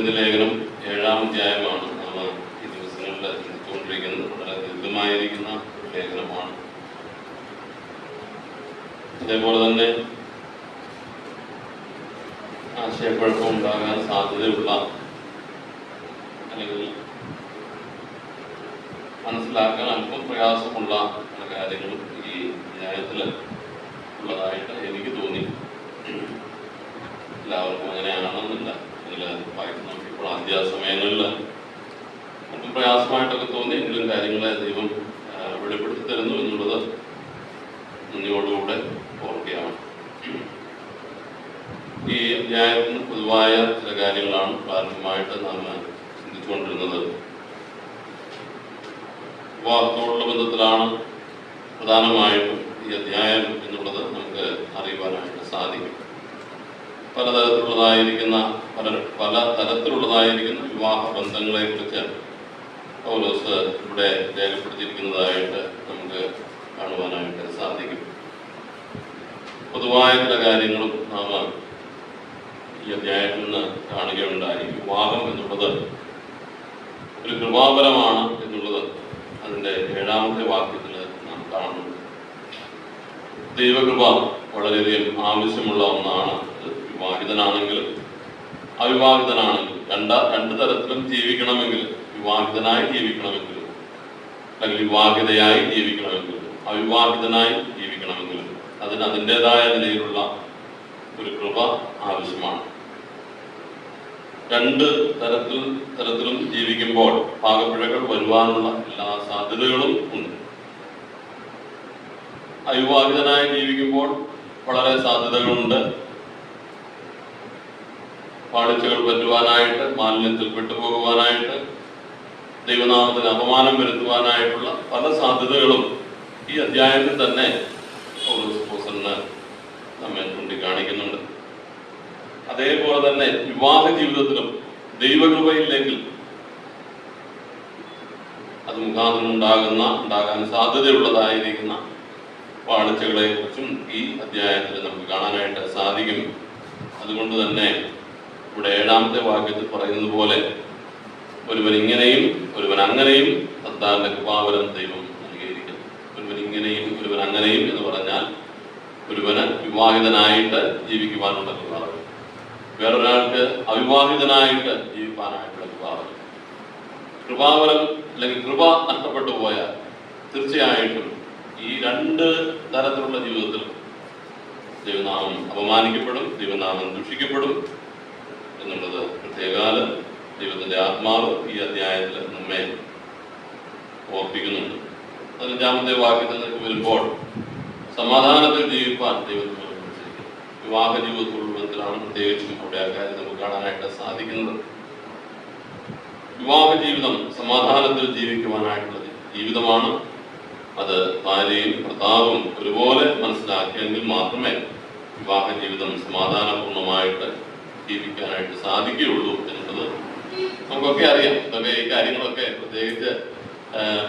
കൊരിന്ത്യർ ലേഖനം 7-ാം അധ്യായമാണ് നാം ഈ ദിവസങ്ങളിൽ ചിന്തിച്ചുകൊണ്ടിരിക്കുന്നത്. വളരെ ദീർഘമായിരിക്കുന്ന ഒരു ലേഖനമാണ്. അതേപോലെ തന്നെ ആശയക്കുഴപ്പം ഉണ്ടാകാൻ സാധ്യതയുള്ള അല്ലെങ്കിൽ മനസ്സിലാക്കാൻ അല്പം പ്രയാസമുള്ള പല കാര്യങ്ങളും ഈ അധ്യായത്തിൽ ഉള്ളതായിട്ട് എനിക്ക് തോന്നി. എല്ലാവർക്കും അങ്ങനെയാണെന്നില്ല. അതിൽ വായിച്ച് നോക്കിയപ്പോൾ അന്ത്യാസമയങ്ങളിൽ അല്പം പ്രയാസമായിട്ടൊക്കെ തോന്നി. എങ്കിലും കാര്യങ്ങളെ ദൈവം വെളിപ്പെടുത്തി തരുന്നു എന്നുള്ളത് നന്ദിയോടുകൂടെ ഓർക്കുകയാണ്. ഈ അധ്യായത്തിന് പൊതുവായ ചില കാര്യങ്ങളാണ് പ്രാഥമികമായിട്ട് നാം ചിന്തിച്ചുകൊണ്ടിരുന്നത്. വിവാഹത്തോടുള്ള ബന്ധത്തിലാണ് പ്രധാനമായിട്ടും ഈ അധ്യായം എന്നുള്ളത് നമുക്ക് അറിയുവാനായിട്ട് സാധിക്കും. പല തരത്തിലുള്ളതായിരിക്കുന്ന വിവാഹ ബന്ധങ്ങളെ കുറിച്ച് പൗലോസ് ഇവിടെ രേഖപ്പെടുത്തിയിരിക്കുന്നതായിട്ട് നമുക്ക് കാണുവാനായിട്ട് സാധിക്കും. പൊതുവായ ചില കാര്യങ്ങളും നാം ഈ അധ്യായത്തിൽ നിന്ന് കാണുകയുണ്ടായി. വിവാഹം എന്നുള്ളത് ഒരു കൃപാവരമാണ് എന്നുള്ളത് അതിൻ്റെ 7-ാമത്തെ വാക്യത്തിൽ നാം കാണുന്നു. ദൈവകൃപ വളരെയധികം ആവശ്യമുള്ള ഒന്നാണ്. വിവാഹിതനാണെങ്കിലും അവിവാഹിതനാണെങ്കിലും രണ്ട് തരത്തിലും ജീവിക്കണമെങ്കിൽ, വിവാഹിതനായി ജീവിക്കണമെങ്കിലും അല്ലെങ്കിൽ വിവാഹിതയായി ജീവിക്കണമെങ്കിലും അവിവാഹിതനായി ജീവിക്കണമെങ്കിലും അതിന് അതിൻ്റെതായ നിലയിലുള്ള ഒരു കൃപ ആവശ്യമാണ്. രണ്ട് തരത്തിലും ജീവിക്കുമ്പോൾ പാകപ്പിഴകൾ വരുവാനുള്ള എല്ലാ സാധ്യതകളും ഉണ്ട്. അവിവാഹിതനായി ജീവിക്കുമ്പോൾ വളരെ സാധ്യതകളുണ്ട്. പാളിച്ചകൾ പറ്റുവാനായിട്ട്, മാലിന്യത്തിൽ പെട്ടുപോകുവാനായിട്ട്, ദൈവനാമത്തിന് അപമാനം വരുത്തുവാനായിട്ടുള്ള പല സാധ്യതകളും ഈ അധ്യായത്തിൽ തന്നെ പൗലോസ് നമ്മെ ചൂണ്ടിക്കാണിക്കുന്നുണ്ട്. അതേപോലെ തന്നെ വിവാഹ ജീവിതത്തിലും ദൈവകൃപയില്ലെങ്കിൽ അത് മുഖാന്തരം ഉണ്ടാകാൻ സാധ്യതയുള്ളതായിരിക്കുന്ന പാളിച്ചകളെ കുറിച്ചും ഈ അധ്യായത്തിൽ നമുക്ക് കാണാനായിട്ട് സാധിക്കും. അതുകൊണ്ട് തന്നെ ഇവിടെ 7-ാമത്തെ വാക്യത്തിൽ പറയുന്നത് പോലെ ഒരുവൻ ഇങ്ങനെയും ഒരുവൻ അങ്ങനെയും തത്താന്റെ കൃപാവരം ദൈവം നൽകിയിരിക്കുന്നു. ഒരുവൻ ഇങ്ങനെയും ഒരുവൻ അങ്ങനെയും എന്ന് പറഞ്ഞാൽ ഒരുവന് വിവാഹിതനായിട്ട് ജീവിക്കുവാനുള്ള കൃപാവരം, വേറൊരാൾക്ക് അവിവാഹിതനായിട്ട് ജീവിക്കാനായിട്ടുള്ള കൃപാവരം അല്ലെങ്കിൽ കൃപ നഷ്ടപ്പെട്ടു പോയാൽ തീർച്ചയായിട്ടും ഈ രണ്ട് തരത്തിലുള്ള ജീവിതത്തിൽ ദൈവനാമം അപമാനിക്കപ്പെടും, ദൈവനാമം ദുഷിക്കപ്പെടും എന്നുള്ളത് പ്രത്യേകാല ദൈവത്തിന്റെ ആത്മാവ് ഈ അധ്യായത്തിൽ നമ്മെ ഓർപ്പിക്കുന്നുണ്ട്. 15-ാമത്തെ വാക്യത്തിലേക്ക് വരുമ്പോൾ സമാധാനത്തിൽ ജീവിപ്പാൻ ദൈവത്തിന് വിവാഹ ജീവിതത്തിലാണ് പ്രത്യേകിച്ചും അവിടെ ആ കാര്യം നമുക്ക് കാണാനായിട്ട് സാധിക്കുന്നത്. വിവാഹ ജീവിതം സമാധാനത്തിൽ ജീവിക്കുവാനായിട്ടുള്ള ജീവിതമാണ്. അത് ഭാര്യയും ഭർത്താവും ഒരുപോലെ മനസ്സിലാക്കിയെങ്കിൽ മാത്രമേ വിവാഹ ജീവിതം സമാധാനപൂർണമായിട്ട് ജീവിക്കാനായിട്ട് സാധിക്കുകയുള്ളൂ എന്നുള്ളത് നമുക്കൊക്കെ അറിയാം. ഇതൊക്കെ ഈ കാര്യങ്ങളൊക്കെ പ്രത്യേകിച്ച്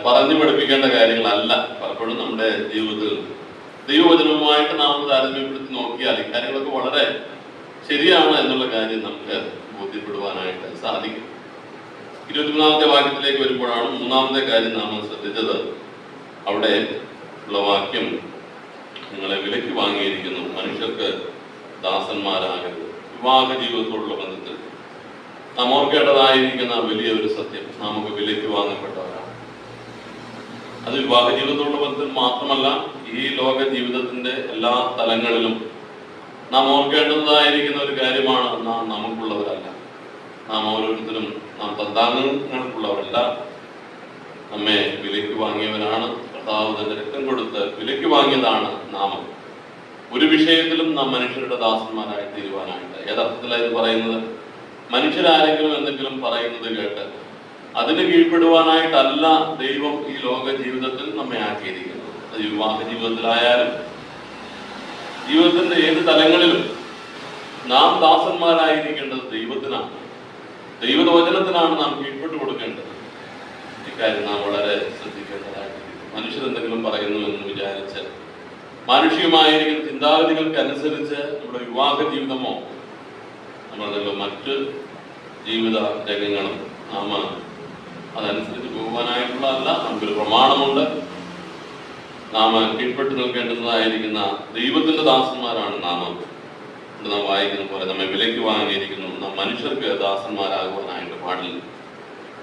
പറഞ്ഞു പഠിപ്പിക്കേണ്ട കാര്യങ്ങളല്ല. പലപ്പോഴും നമ്മുടെ ജീവിതത്തിൽ ദൈവവചനവുമായിട്ട് നാം താരതമ്യപ്പെടുത്തി നോക്കിയാൽ ഈ കാര്യങ്ങളൊക്കെ വളരെ ശരിയാണ് എന്നുള്ള കാര്യം നമുക്ക് ബോധ്യപ്പെടുവാനായിട്ട് സാധിക്കും. 23-ാമത്തെ വാക്യത്തിലേക്ക് വരുമ്പോഴാണ് 3-ാമത്തെ കാര്യം നാം ശ്രദ്ധിച്ചത്. അവിടെ ഉള്ള വാക്യം, നിങ്ങളെ വിലയ്ക്ക് വാങ്ങിയിരിക്കുന്നു, മനുഷ്യർക്ക് ദാസന്മാരാകരുത്. വിവാഹ ജീവിതത്തോടുള്ള ബന്ധത്തിൽ നാം ഓർക്കേണ്ടതായിരിക്കുന്ന വലിയ ഒരു സത്യം, നമുക്ക് വിലയ്ക്ക് വാങ്ങപ്പെട്ടവരാണ്. അത് വിവാഹ ജീവിതത്തോടുള്ള ബന്ധത്തിൽ മാത്രമല്ല, ഈ ലോക ജീവിതത്തിന്റെ എല്ലാ തലങ്ങളിലും നാം ഓർക്കേണ്ടതായിരിക്കുന്ന ഒരു കാര്യമാണ്, നാം നമുക്കുള്ളവരല്ല. നാം ഓരോരുത്തരും നാം തന്താങ്ങൾക്കുള്ളവരല്ല. നമ്മെ വിലയ്ക്ക് വാങ്ങിയവരാണ്. കർത്താവ് തന്റെ രക്തം കൊടുത്ത് വിലയ്ക്ക് വാങ്ങിയതാണ് നാം. ഒരു വിഷയത്തിലും നാം മനുഷ്യരുടെ ദാസന്മാരായി തീരുവാനായിട്ട്. യഥാർത്ഥത്തിലായത് പറയുന്നത്, മനുഷ്യരാരെങ്കിലും എന്തെങ്കിലും പറയുന്നത് കേട്ട് അതിന് കീഴ്പ്പെടുവാനായിട്ടല്ല ദൈവം ഈ ലോക ജീവിതത്തിൽ നമ്മെ ആക്കിയിരിക്കുന്നത്. അത് വിവാഹ ജീവിതത്തിലായാലും ജീവിതത്തിന്റെ ഏത് തലങ്ങളിലും നാം ദാസന്മാരായിരിക്കേണ്ടത് ദൈവത്തിനാണ്, ദൈവവചനത്തിനാണ് നാം കീഴ്പ്പെട്ടു കൊടുക്കേണ്ടത്. ഇക്കാര്യം നാം വളരെ ശ്രദ്ധിക്കേണ്ടതായിട്ട്. മനുഷ്യരെന്തെങ്കിലും പറയുന്നു എന്ന് വിചാരിച്ച് മാനുഷികമായിരിക്കുന്ന ചിന്താഗതികൾക്ക് അനുസരിച്ച് നമ്മുടെ വിവാഹ ജീവിതമോ നമ്മളെന്തെങ്കിലും മറ്റ് ജീവിത രംഗങ്ങളും നാം അതനുസരിച്ച് പോകുവാനായിട്ടുള്ളതല്ല. നമുക്കൊരു പ്രമാണമുണ്ട്. നാം കീഴ്പ്പെട്ട് നിൽക്കേണ്ടതായിരിക്കുന്ന ദൈവത്തിന്റെ ദാസന്മാരാണ് നാം. നാം വായിക്കുന്ന പോലെ നമ്മെ വിലയ്ക്ക് വാങ്ങിയിരിക്കുന്നു, നാം മനുഷ്യർക്ക് ദാസന്മാരാകുവാനായിട്ട് പാടില്ല.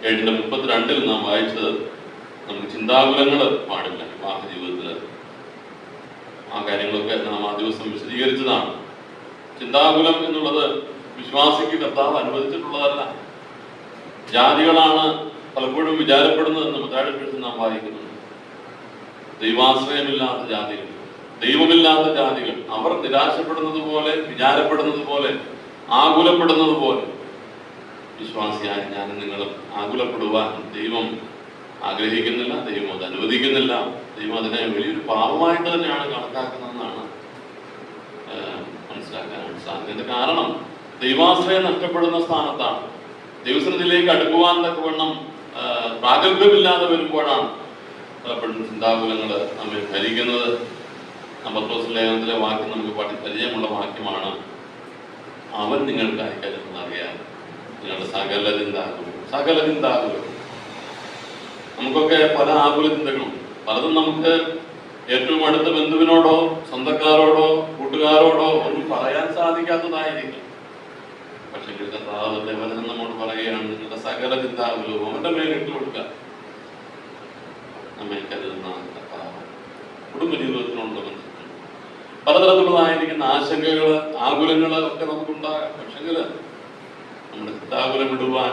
7:32 നാം വായിച്ചത് നമുക്ക് ചിന്താകുലങ്ങൾ പാടില്ല വിവാഹ ജീവിതത്തിൽ. ആ കാര്യങ്ങളൊക്കെ നാം ആ ദിവസം വിശദീകരിച്ചതാണ്. ചിന്താകുലം എന്നുള്ളത് വിശ്വാസിക്ക് കർത്താവ് അനുവദിച്ചിട്ടുള്ളതല്ല. ജാതികളാണ് പലപ്പോഴും വിചാരപ്പെടുന്നതെന്ന് മത്തായി നാം വായിക്കുന്നുണ്ട്. ദൈവാശ്രയമില്ലാത്ത ജാതികൾ, ദൈവമില്ലാത്ത ജാതികൾ, അവർ നിരാശപ്പെടുന്നത് പോലെ, വിചാരപ്പെടുന്നത് പോലെ, ആകുലപ്പെടുന്നത് പോലെ വിശ്വാസിയായ ഞാനും നിങ്ങളും ആകുലപ്പെടുവാൻ ദൈവം ആഗ്രഹിക്കുന്നില്ല. ദൈവം അത് അനുവദിക്കുന്നില്ല. ദൈവം അതിനെ വലിയൊരു പാപമായിട്ട് തന്നെയാണ് കണക്കാക്കുന്നതെന്നാണ് മനസ്സിലാക്കാനാണ് സാധ്യത. കാരണം ദൈവാശ്രയം നഷ്ടപ്പെടുന്ന സ്ഥാനത്താണ്. ദൈവസന്നിധിയിലേക്ക് അടുക്കുവാൻ തക്കവണ്ണം പ്രാഗൽഭ്യമില്ലാതെ വരുമ്പോഴാണ് പലപ്പോഴും ചിന്താകുലങ്ങൾ നമ്മെ ഭരിക്കുന്നത്. പത്രോസ് ലേഖനത്തിലെ വാക്യം നമുക്ക് പരിചയമുള്ള വാക്യമാണ്. അവൻ നിങ്ങൾക്കായി കരുതുന്നത് അറിയാം, നിങ്ങളുടെ സകല ചിന്താകുലം. നമുക്കൊക്കെ പല ആകുല ചിന്തകളും, പലതും നമുക്ക് ഏറ്റവും അടുത്ത ബന്ധുവിനോടോ സ്വന്തക്കാരോടോ കൂട്ടുകാരോടോ ഒന്നും പറയാൻ സാധിക്കാത്തതായിരിക്കും. പക്ഷെ കർത്താവിന്റെ വചനം നമ്മോട് പറയുകയാണ്, നിങ്ങളുടെ സകല ചിന്താകുലവും അവന്റെ മേലിട്ട് കൊടുക്കുക. നമ്മെ കരുതുന്ന കർത്താവ് കുടുംബജീവിതത്തിനുള്ള ബന്ധത്തിൽ പലതരത്തിലുള്ളതായിരിക്കുന്ന ആശങ്കകള്, ആകുലങ്ങള് ഒക്കെ നമുക്കുണ്ടാകാം. പക്ഷെങ്കില് നമ്മുടെ ചിന്താകുലം വിടുവാൻ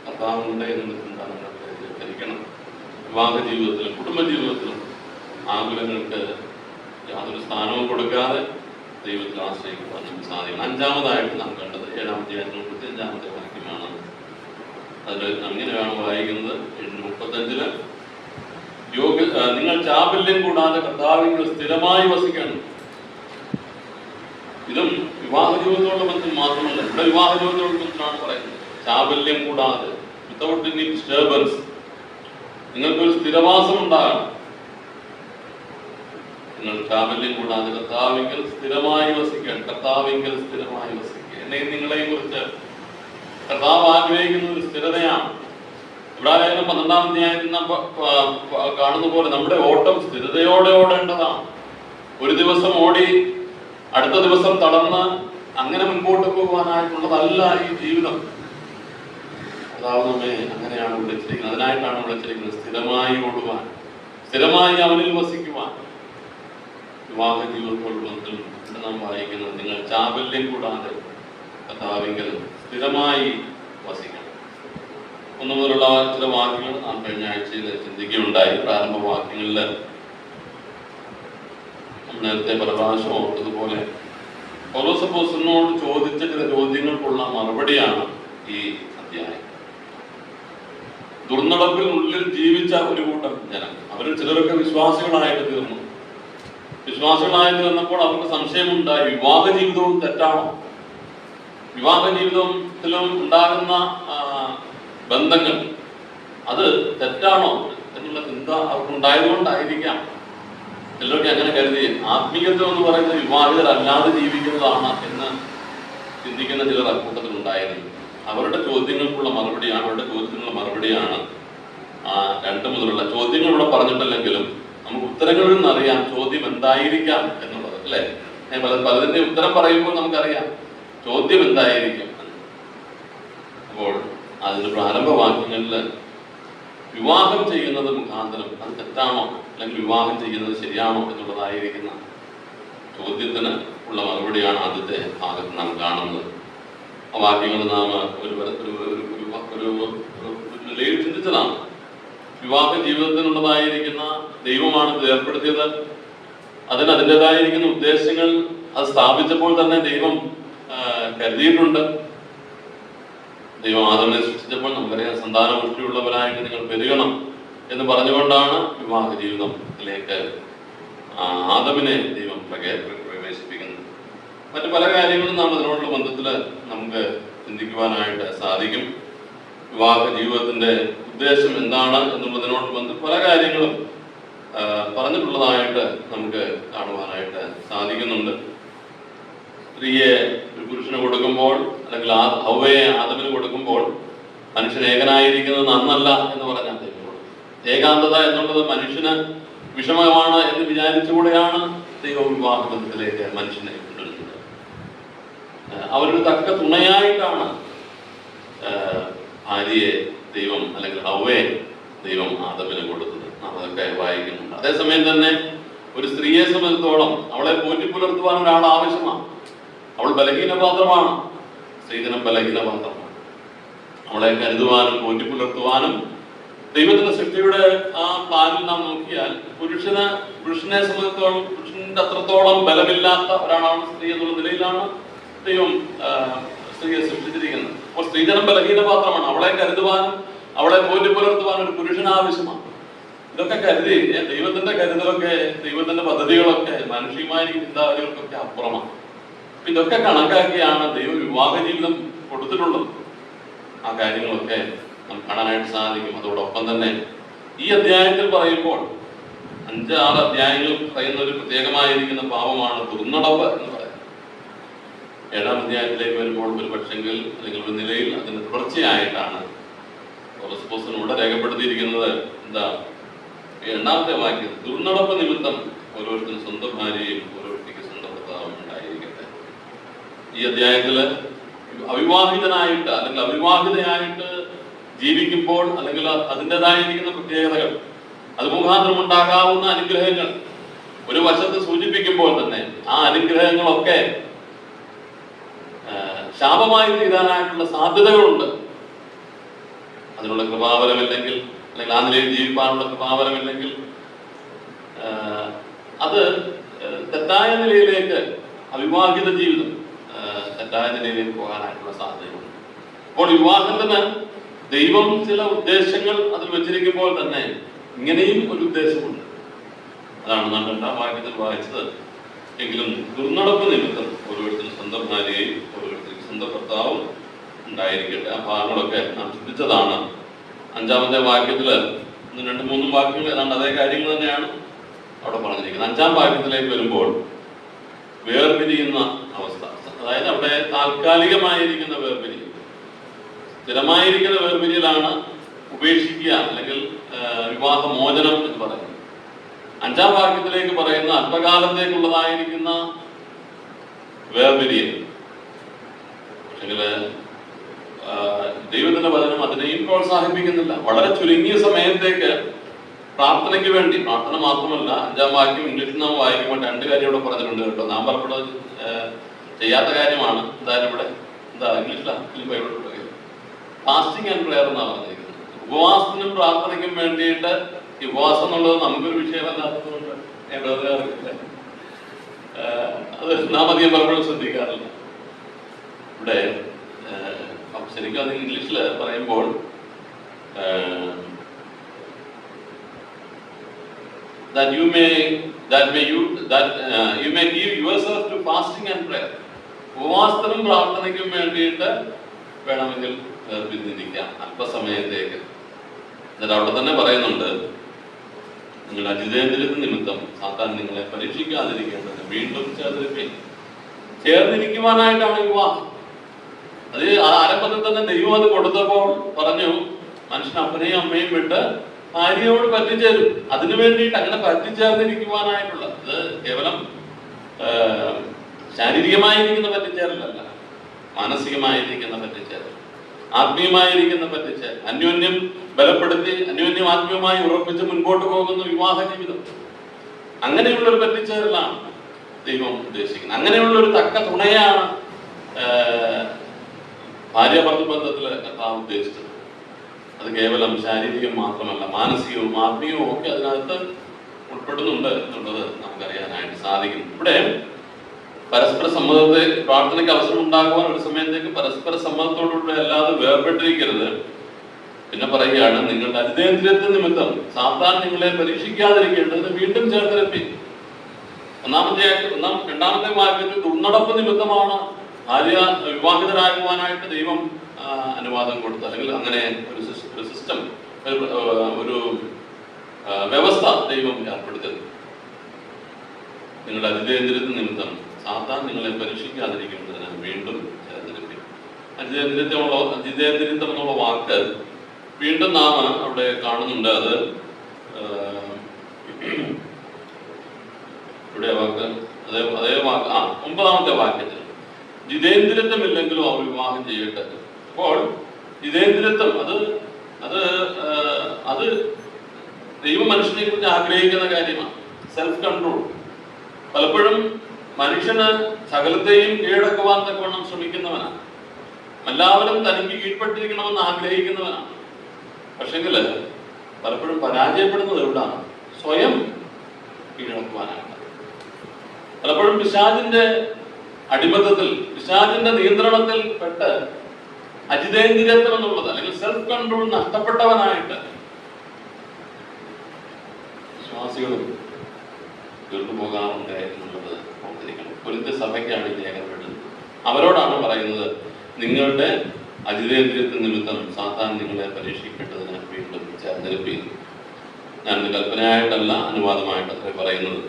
കർത്താവുണ്ട് എന്നുള്ള ചിന്ത നമ്മൾ ധരിക്കണം. വിവാഹ ജീവിതത്തിലും കുടുംബജീവിതത്തിലും ആകുലങ്ങൾക്ക് യാതൊരു സ്ഥാനവും കൊടുക്കാതെ ദൈവത്തിൽ ആശ്രയിക്കുവാൻ നമുക്ക് സാധിക്കണം. 5-ാമതായിട്ട് നാം കണ്ടത് 7-ാമത്തെ വാക്യമാണ്. അതിൽ അങ്ങനെയാണ് വായിക്കുന്നത്. 7:35 നിങ്ങൾ ചാബല്യം കൂടാതെ കർത്താവിൽ സ്ഥിരമായി വസിക്കണം. ഇതും വിവാഹ ജീവിതത്തോടുള്ള ബന്ധം മാത്രമല്ല, ഇവിടെ വിവാഹ ജീവിതത്തോടുള്ള ബന്ധമാണ് പറയുന്നത്. ചാബല്യം കൂടാതെ, വിത്തൗട്ട് എനി ഡിസ്റ്റർബൻസ്, നിങ്ങൾക്കൊരു സ്ഥിരവാസം ഉണ്ടാകണം. നിങ്ങൾ ചാബല്യം കൂടാതെ കർത്താവിങ്കൽ സ്ഥിരമായി വസിക്കണം. കർത്താവിങ്കൽ സ്ഥിരമായി വസിക്കുക. എന്നെയും നിങ്ങളെയും കുറിച്ച് കർത്താവ് ആഗ്രഹിക്കുന്ന ഒരു സ്ഥിരതയാണ്. ഇബ്രാഹിം 12-ാം അധ്യായത്തിൽ നാം കാണുന്ന പോലെ നമ്മുടെ ഓട്ടം സ്ഥിരതയോടെ ഓടേണ്ടതാണ്. ഒരു ദിവസം ഓടി അടുത്ത ദിവസം തളർന്ന് അങ്ങനെ മുൻപോട്ട് പോകുവാനായിട്ടുള്ളതല്ല ഈ ജീവിതം. കർത്താവ് നമ്മെ അങ്ങനെയാണ് വിളിച്ചിരിക്കുന്നത്. അതിനായിട്ടാണ് വിളിച്ചിരിക്കുന്നത്, സ്ഥിരമായി ഓടുവാൻ, സ്ഥിരമായി അവനിൽ വസിക്കുവാൻ. വിവാഹ ജീവിതത്തോടുള്ളതിൽ നാം വായിക്കുന്നത്, നിങ്ങൾ ചാബല്യം കൂടാതെ കർത്താവിങ്കൽ സ്ഥിരമായി വസിക്കണം. 1 മുതലുള്ള ചില വാക്യങ്ങൾ നാം കഴിഞ്ഞ ആഴ്ചയിൽ ചിന്തിക്കുകയുണ്ടായി. പ്രാരംഭ വാക്യങ്ങളിൽ നമ്മൾ നേരത്തെ പല പ്രാവശ്യം ഓർത്തതുപോലെ പൗലോസ് അപ്പോസ്തലനോട് ചോദിച്ച ചില ചോദ്യങ്ങൾക്കുള്ള മറുപടിയാണ് ഈ അധ്യായം. ദുർനടപ്പിനുള്ളിൽ ജീവിച്ച ഒരു കൂട്ടം ജനം, അവരിൽ ചിലരൊക്കെ വിശ്വാസികളായിട്ട് തീർന്നു. വിശ്വാസികളായി തീർന്നപ്പോൾ അവർക്ക് സംശയമുണ്ടായി, വിവാഹ ജീവിതവും തെറ്റാണോ? വിവാഹ ജീവിതത്തിലും ഉണ്ടാകുന്ന ബന്ധങ്ങൾ അത് തെറ്റാണോ എന്നുള്ള ചിന്ത അവർക്കുണ്ടായതുകൊണ്ടായിരിക്കാം ചിലരൊക്കെ അങ്ങനെ കരുതി ആത്മീയത്വം എന്ന് പറയുന്നത് വിവാഹിതരല്ലാതെ ജീവിക്കുന്നതാണ് എന്ന് ചിന്തിക്കുന്ന ചിലർ അക്കൂട്ടത്തിലുണ്ടായിരുന്നു. അവരുടെ ചോദ്യങ്ങൾക്കുള്ള മറുപടിയാണ്, അവരുടെ ചോദ്യത്തിനുള്ള മറുപടിയാണ് 2 മുതലുള്ള ചോദ്യങ്ങൾ ഇവിടെ പറഞ്ഞിട്ടില്ലെങ്കിലും നമുക്ക് ഉത്തരങ്ങളിൽ നിന്നറിയാം ചോദ്യം എന്തായിരിക്കാം എന്നുള്ളത്, അല്ലേ? പലതിന്റെ ഉത്തരം പറയുമ്പോൾ നമുക്കറിയാം ചോദ്യം എന്തായിരിക്കും. അപ്പോൾ അതിന്റെ പ്രാരംഭവാക്യങ്ങളിൽ വിവാഹം ചെയ്യുന്നത് മുഖാന്തരം അത് തെറ്റാണോ അല്ലെങ്കിൽ വിവാഹം ചെയ്യുന്നത് ശരിയാണോ എന്നുള്ളതായിരിക്കുന്ന ചോദ്യത്തിന് ഉള്ള മറുപടിയാണ് ആദ്യത്തെ ഭാഗത്ത് നാം കാണുന്നത്. ആ വാക്യങ്ങൾ നാം ഒരു നിലയിൽ ചിന്തിച്ചതാണ്. വിവാഹ ജീവിതത്തിനുള്ളതായിരിക്കുന്ന ദൈവമാണ് ഇത് ഏർപ്പെടുത്തിയത്. അതിന് അതിൻ്റെതായിരിക്കുന്ന ഉദ്ദേശങ്ങൾ അത് സ്ഥാപിച്ചപ്പോൾ തന്നെ ദൈവം കരുതിയിട്ടുണ്ട്. ദൈവം ആദമിനെ സൃഷ്ടിച്ചപ്പോൾ നമുക്കറിയാം, സന്താനപുഷ്ടിയുള്ളവരായിട്ട് നിങ്ങൾ പെരുകണം എന്ന് പറഞ്ഞുകൊണ്ടാണ് വിവാഹ ജീവിതത്തിലേക്ക് ആദമിനെ ദൈവം പ്രവേശിപ്പിക്കുന്നത്. മറ്റു പല കാര്യങ്ങളും നാം അതിനോടുള്ള ബന്ധത്തിൽ നമുക്ക് ചിന്തിക്കുവാനായിട്ട് സാധിക്കും. വിവാഹ ജീവിതത്തിന്റെ ഉദ്ദേശം എന്താണ് എന്നുള്ളതിനോട് ബന്ധം പല കാര്യങ്ങളും പറഞ്ഞിട്ടുള്ളതായിട്ട് നമുക്ക് കാണുവാനായിട്ട് സാധിക്കുന്നുണ്ട്. സ്ത്രീയെ ഒരു പുരുഷന് കൊടുക്കുമ്പോൾ അല്ലെങ്കിൽ ഹവ്വയെ ആദമിന് കൊടുക്കുമ്പോൾ മനുഷ്യൻ ഏകനായിരിക്കുന്നത് നന്നല്ല എന്ന് പറഞ്ഞാൽ ഏകാന്തത എന്നുള്ളത് മനുഷ്യന് വിഷമമാണ് എന്ന് വിചാരിച്ചുകൂടെയാണ് ദൈവ വിവാഹ ബന്ധത്തിലേക്ക് മനുഷ്യനെ കൊണ്ടുവരുന്നത്. അവരൊരു തക്ക തുണയായിട്ടാണ് ഭാര്യയെ ദൈവം അല്ലെങ്കിൽ ഹവ്വയെ ദൈവം ആദമിന് കൊടുത്തത്. നാം അതൊക്കെ വായിക്കുന്നുണ്ട്. അതേസമയം തന്നെ ഒരു സ്ത്രീയെ സംബന്ധിച്ചോളം അവളെ പോറ്റി പുലർത്തുവാൻ ഒരാൾ ആവശ്യമാണ്. അവൾ ബലഹീന പാത്രമാണ്, സ്ത്രീധനം ബലഹീന പാത്രമാണ്. അവളെ കരുതുവാനും പോറ്റി പുലർത്തുവാനും ദൈവത്തിന്റെ സൃഷ്ടിയുടെ ആ പ്ലാനിൽ നാം നോക്കിയാൽ പുരുഷനെ സംബന്ധിച്ചോളം പുരുഷന്റെ അത്രത്തോളം ബലമില്ലാത്ത ഒരാളാണ് സ്ത്രീ എന്നുള്ള നിലയിലാണ് ദൈവം സ്ത്രീയെ സൃഷ്ടിച്ചിരിക്കുന്നത്. അപ്പോൾ സ്ത്രീധനം ബലഹീന പാത്രമാണ്. അവളെ കരുതുവാനും അവളെ പോറ്റി പുലർത്തുവാനും ഒരു പുരുഷന് ആവശ്യമാണ്. ഇതൊക്കെ കരുതി ദൈവത്തിന്റെ കരുതലൊക്കെ ദൈവത്തിന്റെ പദ്ധതികളൊക്കെ മാനുഷികമായ ചിന്താഗതികൾക്കൊക്കെ അപ്പുറമാണ്. ഇതൊക്കെ കണക്കാക്കിയാണ് ദൈവം വിവാഹ ജീവിതം കൊടുത്തിട്ടുള്ളത്. ആ കാര്യങ്ങളൊക്കെ നമുക്ക് കാണാനായിട്ട് സാധിക്കും. അതോടൊപ്പം തന്നെ ഈ അധ്യായത്തിൽ പറയുമ്പോൾ 5-6 അധ്യായങ്ങൾ പറയുന്ന ഒരു പ്രത്യേകമായിരിക്കുന്ന പാപമാണ് ദുർനടപ്പ് എന്ന് പറയുന്നത്. 7-ാം അധ്യായത്തിലേക്ക് വരുമ്പോൾ ഒരു പക്ഷെങ്കിൽ അല്ലെങ്കിൽ ഒരു നിലയിൽ അതിന് തുടർച്ചയായിട്ടാണ് പൗലോസ് രേഖപ്പെടുത്തിയിരിക്കുന്നത്. എന്താ? 8-ാമത്തെ വാക്യം, ദുർനടപ്പ് നിമിത്തം ഓരോരുത്തരും സ്വന്തം ഭാര്യയും ഓരോരുത്തർക്ക് സ്വന്തം ഭർത്താവും ഉണ്ടായിരിക്കട്ടെ. ഈ അധ്യായത്തില് അവിവാഹിതനായിട്ട് അല്ലെങ്കിൽ അവിവാഹിതയായിട്ട് ജീവിക്കുമ്പോൾ അല്ലെങ്കിൽ അതിൻ്റെതായിരിക്കുന്ന പ്രത്യേകതകൾ, അത് മുഖാന്തരം ഉണ്ടാകാവുന്ന അനുഗ്രഹങ്ങൾ ഒരു വശത്ത് സൂചിപ്പിക്കുമ്പോൾ തന്നെ ആ അനുഗ്രഹങ്ങളൊക്കെ ശാപമായി തീരാനായിട്ടുള്ള സാധ്യതകളുണ്ട്. അതിനുള്ള കൃപാവരമില്ലെങ്കിൽ അല്ലെങ്കിൽ ആ നിലയിൽ ജീവിക്കാനുള്ള കൃപാവരമില്ലെങ്കിൽ അത് തെറ്റായ നിലയിലേക്ക്, അവിവാഹിത ജീവിതം തെറ്റായ നിലയിലേക്ക് പോകാനായിട്ടുള്ള സാധ്യതയുണ്ട്. അപ്പോൾ വിവാഹത്തിന് ദൈവം ചില ഉദ്ദേശങ്ങൾ അതിൽ വെച്ചിരിക്കുമ്പോൾ തന്നെ ഇങ്ങനെയും ഒരു ഉദ്ദേശമുണ്ട്. അതാണ് നാം 2-ാം വാക്യത്തിൽ വായിച്ചത്. എങ്കിലും ദുർനടപ്പ് നിമിത്തം ഓരോരുത്തരും സ്വന്തം ഭാര്യയും ഓരോരുത്തരും സ്വന്തം ഭർത്താവും ഉണ്ടായിരിക്കട്ടെ. ആ ഭാഗങ്ങളൊക്കെ നാം ചിന്തിച്ചതാണ്. 5-ാമത്തെ വാക്യത്തില് 2-3 വാക്യങ്ങൾ ഏതാണ്ട് അതേ കാര്യങ്ങൾ തന്നെയാണ് അവിടെ പറഞ്ഞിരിക്കുന്നത്. 5-ാം വാക്യത്തിലേക്ക് വരുമ്പോൾ വേർപിരിയുന്ന അവസ്ഥ, അതായത് അവിടെ താൽക്കാലികമായിരിക്കുന്ന വേർപിരി, സ്ഥിരമായിരിക്കുന്ന വേർപിരിയലാണ് ഉപേക്ഷിക്കുക അല്ലെങ്കിൽ വിവാഹമോചനം എന്ന് പറയുന്നത്. 5-ാം വാക്യത്തിലേക്ക് പറയുന്ന അല്പകാലത്തേക്കുള്ളതായിരിക്കുന്ന വേർപിരിയൽ. പക്ഷെങ്കിൽ ദൈവത്തിന്റെ വചനം അതിനെയും പ്രോത്സാഹിപ്പിക്കുന്നില്ല. വളരെ ചുരുങ്ങിയ സമയത്തേക്ക് പ്രാർത്ഥനയ്ക്ക് വേണ്ടി, പ്രാർത്ഥന മാത്രമല്ല, 5-ാം വാക്യം ഇംഗ്ലീഷിൽ നാം വായിക്കുമ്പോൾ 2 കാര്യം ഇവിടെ പറഞ്ഞിട്ടുണ്ട് കേട്ടോ. നാം പലപ്പോഴും ചെയ്യാത്ത കാര്യമാണ്. എന്തായാലും ഇവിടെ ഇംഗ്ലീഷിലാണ് ഫാസ്റ്റിംഗ് ആൻഡ് പ്രെയർ എന്നാണ് പറഞ്ഞിരിക്കുന്നത്. ഉപവാസത്തിനും പ്രാർത്ഥനയ്ക്കും വേണ്ടിയിട്ട്, ഈ ഉപവാസം എന്നുള്ളത് നമുക്കൊരു വിഷയമല്ലാത്തതുകൊണ്ട് അത് നാം അധികം പലപ്പോഴും ശ്രദ്ധിക്കാറില്ല. ഇവിടെ ശരിക്കും അത് ഇംഗ്ലീഷിൽ പറയുമ്പോൾ that you may give yourself to fasting and prayer. ഉപവാസത്തിനും പ്രാർത്ഥനയ്ക്കും വേണ്ടിയിട്ട് വേണമെങ്കിൽ വേർപിരിഞ്ഞിരിക്കാം അല്പസമയത്തേക്ക്. എന്നിട്ട് അവിടെ തന്നെ പറയുന്നുണ്ട്, നിങ്ങളുടെ അജിതേന്ദ്രിയ നിമിത്തം സാത്താൻ നിങ്ങളെ പരീക്ഷിക്കാതിരിക്കേണ്ടത് വീണ്ടും ചേർന്നിരിക്കുവാനായിട്ടാണ് വിവാഹം. അത് ആരംഭത്തിൽ തന്നെ ദൈവം അത് കൊടുത്തപ്പോൾ പറഞ്ഞു, മനുഷ്യൻ അപ്പനെയും അമ്മയും വിട്ട് ഭാര്യയോട് പറ്റിച്ചേരും. അതിനു വേണ്ടിയിട്ട് അങ്ങനെ പറ്റിച്ചേർന്നിരിക്കുവാനായിട്ടുള്ള, ഇത് കേവലം ശാരീരികമായിരിക്കുന്ന പറ്റിച്ചേരലല്ല, മാനസികമായിരിക്കുന്ന പറ്റിച്ചേരൽ, ആത്മീയമായിരിക്കുന്ന പറ്റിച്ചേരൽ, അന്യോന്യം ബലപ്പെടുത്തി അന്യോന്യം ആത്മീയമായി ഉറപ്പിച്ച് മുൻപോട്ട് പോകുന്ന വിവാഹ ജീവിതം. അങ്ങനെയുള്ളൊരു പറ്റിച്ചേരലാണ് ദൈവം ഉദ്ദേശിക്കുന്നത്. അങ്ങനെയുള്ളൊരു തക്ക തുണയാണ് ഭാര്യ ഭർത്തൃ ബന്ധത്തില് കർത്താവ് ഉദ്ദേശിച്ചത്. അത് കേവലം ശാരീരികം മാത്രമല്ല, മാനസികവും ആത്മീയവും ഒക്കെ അതിനകത്ത് ഉൾപ്പെടുന്നുണ്ട് എന്നുള്ളത് നമുക്കറിയാനായിട്ട് സാധിക്കും. ഇവിടെ പരസ്പര സമ്മതത്തെ, പ്രാർത്ഥനയ്ക്ക് അവസരം ഉണ്ടാകുവാൻ ഒരു സമയത്തേക്ക് പരസ്പര സമ്മതത്തോടുകൂടി അല്ലാതെ വേർപെട്ടിരിക്കരുത്. പിന്നെ പറയുകയാണ്, നിങ്ങളുടെ അജിതേന്ദ്രിയത്വ നിമിത്തം സാത്താൻ നിങ്ങളെ പരീക്ഷിക്കാതിരിക്കേണ്ടത് വീണ്ടും ചേർത്തിരപ്പി. 2-ാമത്തെ വാക്യത്തിൽ ദുർനടപ്പ് നിമിത്തമാണ് ഭാര്യ വിവാഹിതരാകുവാനായിട്ട് ദൈവം അനുവാദം കൊടുത്തു, അല്ലെങ്കിൽ അങ്ങനെ ഒരു സിസ്റ്റം, ഒരു വ്യവസ്ഥ ദൈവം ഏർപ്പെടുത്തുന്നത്. നിങ്ങളുടെ അജിതേന്ദ്രിയത്വ നിമിത്തം സാത്താൻ നിങ്ങളെ പരീക്ഷിക്കാതിരിക്കേണ്ടതിന് വീണ്ടും ചേർത്തിരപ്പി. അജിതേന്ദ്രിത്വം എന്നുള്ള വാക്ക് വീണ്ടും നാം അവിടെ കാണുന്നുണ്ട്. അത് ഇവിടെ വാക്ക് അതേ വാക്ക് 9-ാമത്തെ വാക്യത്തിൽ ജിതേന്ദ്രിത്വം ഇല്ലെങ്കിലും അവർ വിവാഹം ചെയ്യട്ടെ. അപ്പോൾ ജിതേന്ദ്രിത്വം അത് ദൈവ മനുഷ്യനെ കുറിച്ച് ആഗ്രഹിക്കുന്ന കാര്യമാണ്. Self control. പലപ്പോഴും മനുഷ്യന് സകലത്തെയും കീഴടക്കുവാൻ തക്കവണ്ണം ശ്രമിക്കുന്നവനാണ്. എല്ലാവരും തനിക്ക് കീഴ്പ്പെട്ടിരിക്കണമെന്ന് ആഗ്രഹിക്കുന്നവനാണ്. പക്ഷെങ്കില് പലപ്പോഴും പരാജയപ്പെടുന്നത് എവിടാണ്? സ്വയം കീഴടക്കുവാനാണ്. പലപ്പോഴും പിശാചിന്റെ അടിമത്തത്തിൽ, പിശാചിന്റെ നിയന്ത്രണത്തിൽ പെട്ട് അജിതേന്ദ്രിയത്വം എന്നുള്ളത് അല്ലെങ്കിൽ സെൽഫ് കൺട്രോൾ നഷ്ടപ്പെട്ടവനായിട്ട് വിശ്വാസികളും തീർന്നു പോകാറുണ്ട് എന്നുള്ളത് ഓർത്തിരിക്കണം. കൊരിന്ത്യ സഭയ്ക്കാണ് ഈ ലേഖനം എഴുതുന്നത്. അവരോടാണ് പറയുന്നത്, നിങ്ങളുടെ അജിതേന്ദ്രിയത്വ നിമിത്തം സാത്താൻ നിങ്ങളെ പരീക്ഷിക്കേണ്ടതിന് വീണ്ടും ചേർന്നിരിപ്പിക്കുന്നു. ഞാനിത് കൽപ്പനയായിട്ടല്ല അനുവാദമായിട്ടത്രേ പറയുന്നത്.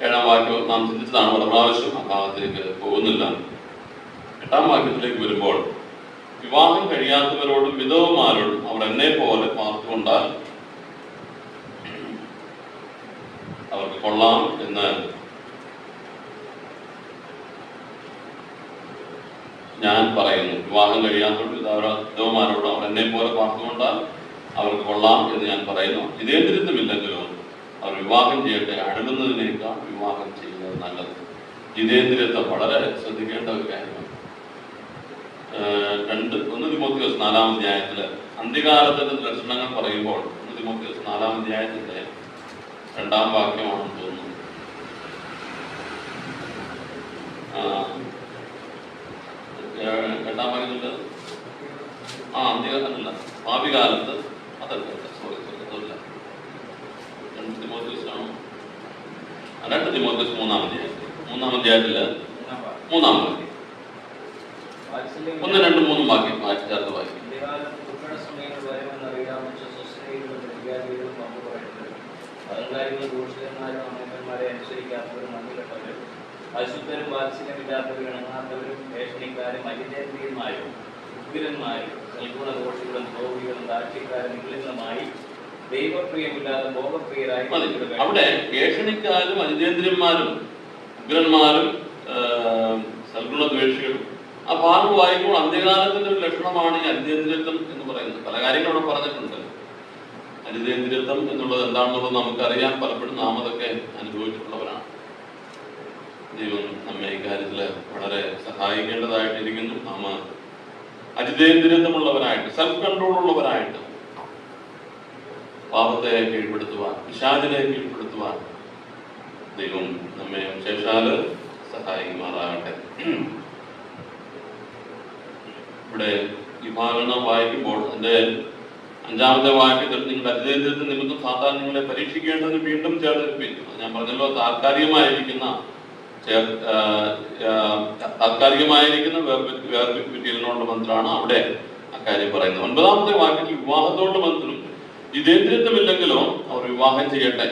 7-ാം വാക്യം നാം ചിന്തിച്ചതാണ് പല പ്രാവശ്യം. ആ ഭാഗത്തിലേക്ക് പോകുന്നില്ല. 8-ാം വാക്യത്തിലേക്ക് വരുമ്പോൾ, വിവാഹം കഴിയാത്തവരോടും വിധവമാരോടും അവർ എന്നെ പോലെ പാർത്തുകൊണ്ടാൽ അവർക്ക് കൊള്ളാം എന്ന് ഞാൻ പറയുന്നു. വിവാഹം കഴിയാത്തവരോട് വിധവമാരോട് അവർ എന്നെ പോലെ പാർത്തുകൊണ്ടാൽ അവർക്ക് കൊള്ളാം എന്ന് ഞാൻ പറയുന്നു. ജിതേന്ദ്രിത്വമില്ലെങ്കിലും അവർ വിവാഹം ചെയ്യട്ടെ. അടങ്ങുന്നതിനേക്കാൾ വിവാഹം ചെയ്യുന്നത് നല്ലത്. ജിതേന്ദ്രിയത്വം വളരെ ശ്രദ്ധിക്കേണ്ട ഒരു കാര്യമാണ്. 1 തിമോത്തിയോസ് 4-ാം അധ്യായത്തില് അന്ത്യകാലത്തിന്റെ ലക്ഷണങ്ങൾ പറയുമ്പോൾ 1 തിമോത്തിയോസ് 4-ാം അധ്യായത്തിന്റെ 2-ാം വാക്യമാണെന്ന് തോന്നുന്നു. എട്ടാം വാക്യത്തില് അന്ത്യകാലല്ല, ഭാവി കാലത്ത് അതല്ല, സോറി അതല്ല, 2 തിമോത്തിയോസ് ആണോ? 2 തിമോത്തിയോസ് 3-ാം അധ്യായത്തില് 3-ാം വാക്യം 1, 2, 3 വാക്യം ചേർത്ത് വായിക്കും. അശുദ്ധരും വാത്സല്യമില്ലാത്തവരും ഇണങ്ങാത്തവരും ഭേഷണിക്കാരും അജിതേന്ദ്രിയന്മാരും ഉഗ്രന്മാരും നിഗുണദോഷികളും ദ്രോഹികളും ദാക്ഷ്യക്കാരും നിഗളിതമായി ദൈവപ്രിയമില്ലാതെ ഭോഗപ്രിയരായി. അവിടെ ഭേഷണിക്കാരും അജിതേന്ദ്രിയന്മാരും ഉഗ്രന്മാരും സൽഗുണദ്വേഷികളും ആ ഭാഗം വായിക്കുമ്പോൾ അന്ത്യകാലത്തിന്റെ ഒരു ലക്ഷണമാണ് ഈ അജിതേന്ദ്രിയത്വം എന്ന് പറയുന്നത്. പല കാര്യങ്ങളും അവിടെ പറഞ്ഞിട്ടുണ്ട്. അജിതേന്ദ്രിയത്വം എന്നുള്ളത് എന്താണെന്നുള്ളത് നമുക്കറിയാം. പലപ്പോഴും നാം അതൊക്കെ അനുഭവിച്ചിട്ടുള്ളവരാണ്. ദൈവം നമ്മെ ഇക്കാര്യത്തില് വളരെ സഹായിക്കേണ്ടതായിട്ടിരിക്കുന്നു. നാം അജിതേന്ദ്രിയത്വമുള്ളവരായിട്ട്, സെൽഫ് കൺട്രോൾ ഉള്ളവരായിട്ട് പാപത്തെ കീഴ്പ്പെടുത്തുവാൻ, പിശാചിനെ കീഴ്പ്പെടുത്തുവാൻ ദൈവം നമ്മെ ശേഷാല് സഹായിക്കുമാറാകട്ടെ. ഇവിടെ ഈ ഭാഗം വായിക്കുമ്പോൾ അതിന്റെ 5-ാമത്തെ വാക്യത്തിൽ നിങ്ങളുടെ അജിതേന്ദ്രിയത്വ നിമിത്തം സാത്താൻ നിങ്ങളെ പരീക്ഷിക്കേണ്ടതിന് വീണ്ടും ചേർന്നിരിപ്പിക്കും. ഞാൻ പറഞ്ഞല്ലോ, താൽക്കാലികമായിരിക്കുന്ന വേർപിരിയലിനോടുള്ള ബന്ധമാണ് അവിടെ അക്കാര്യം പറയുന്നത്. 9-ാമത്തെ വാക്യത്തിൽ വിവാഹത്തോടുള്ള ബന്ധനും ജിതേന്ദ്രിയത്വമില്ലെങ്കിലോ അവർ വിവാഹം ചെയ്യട്ടെ.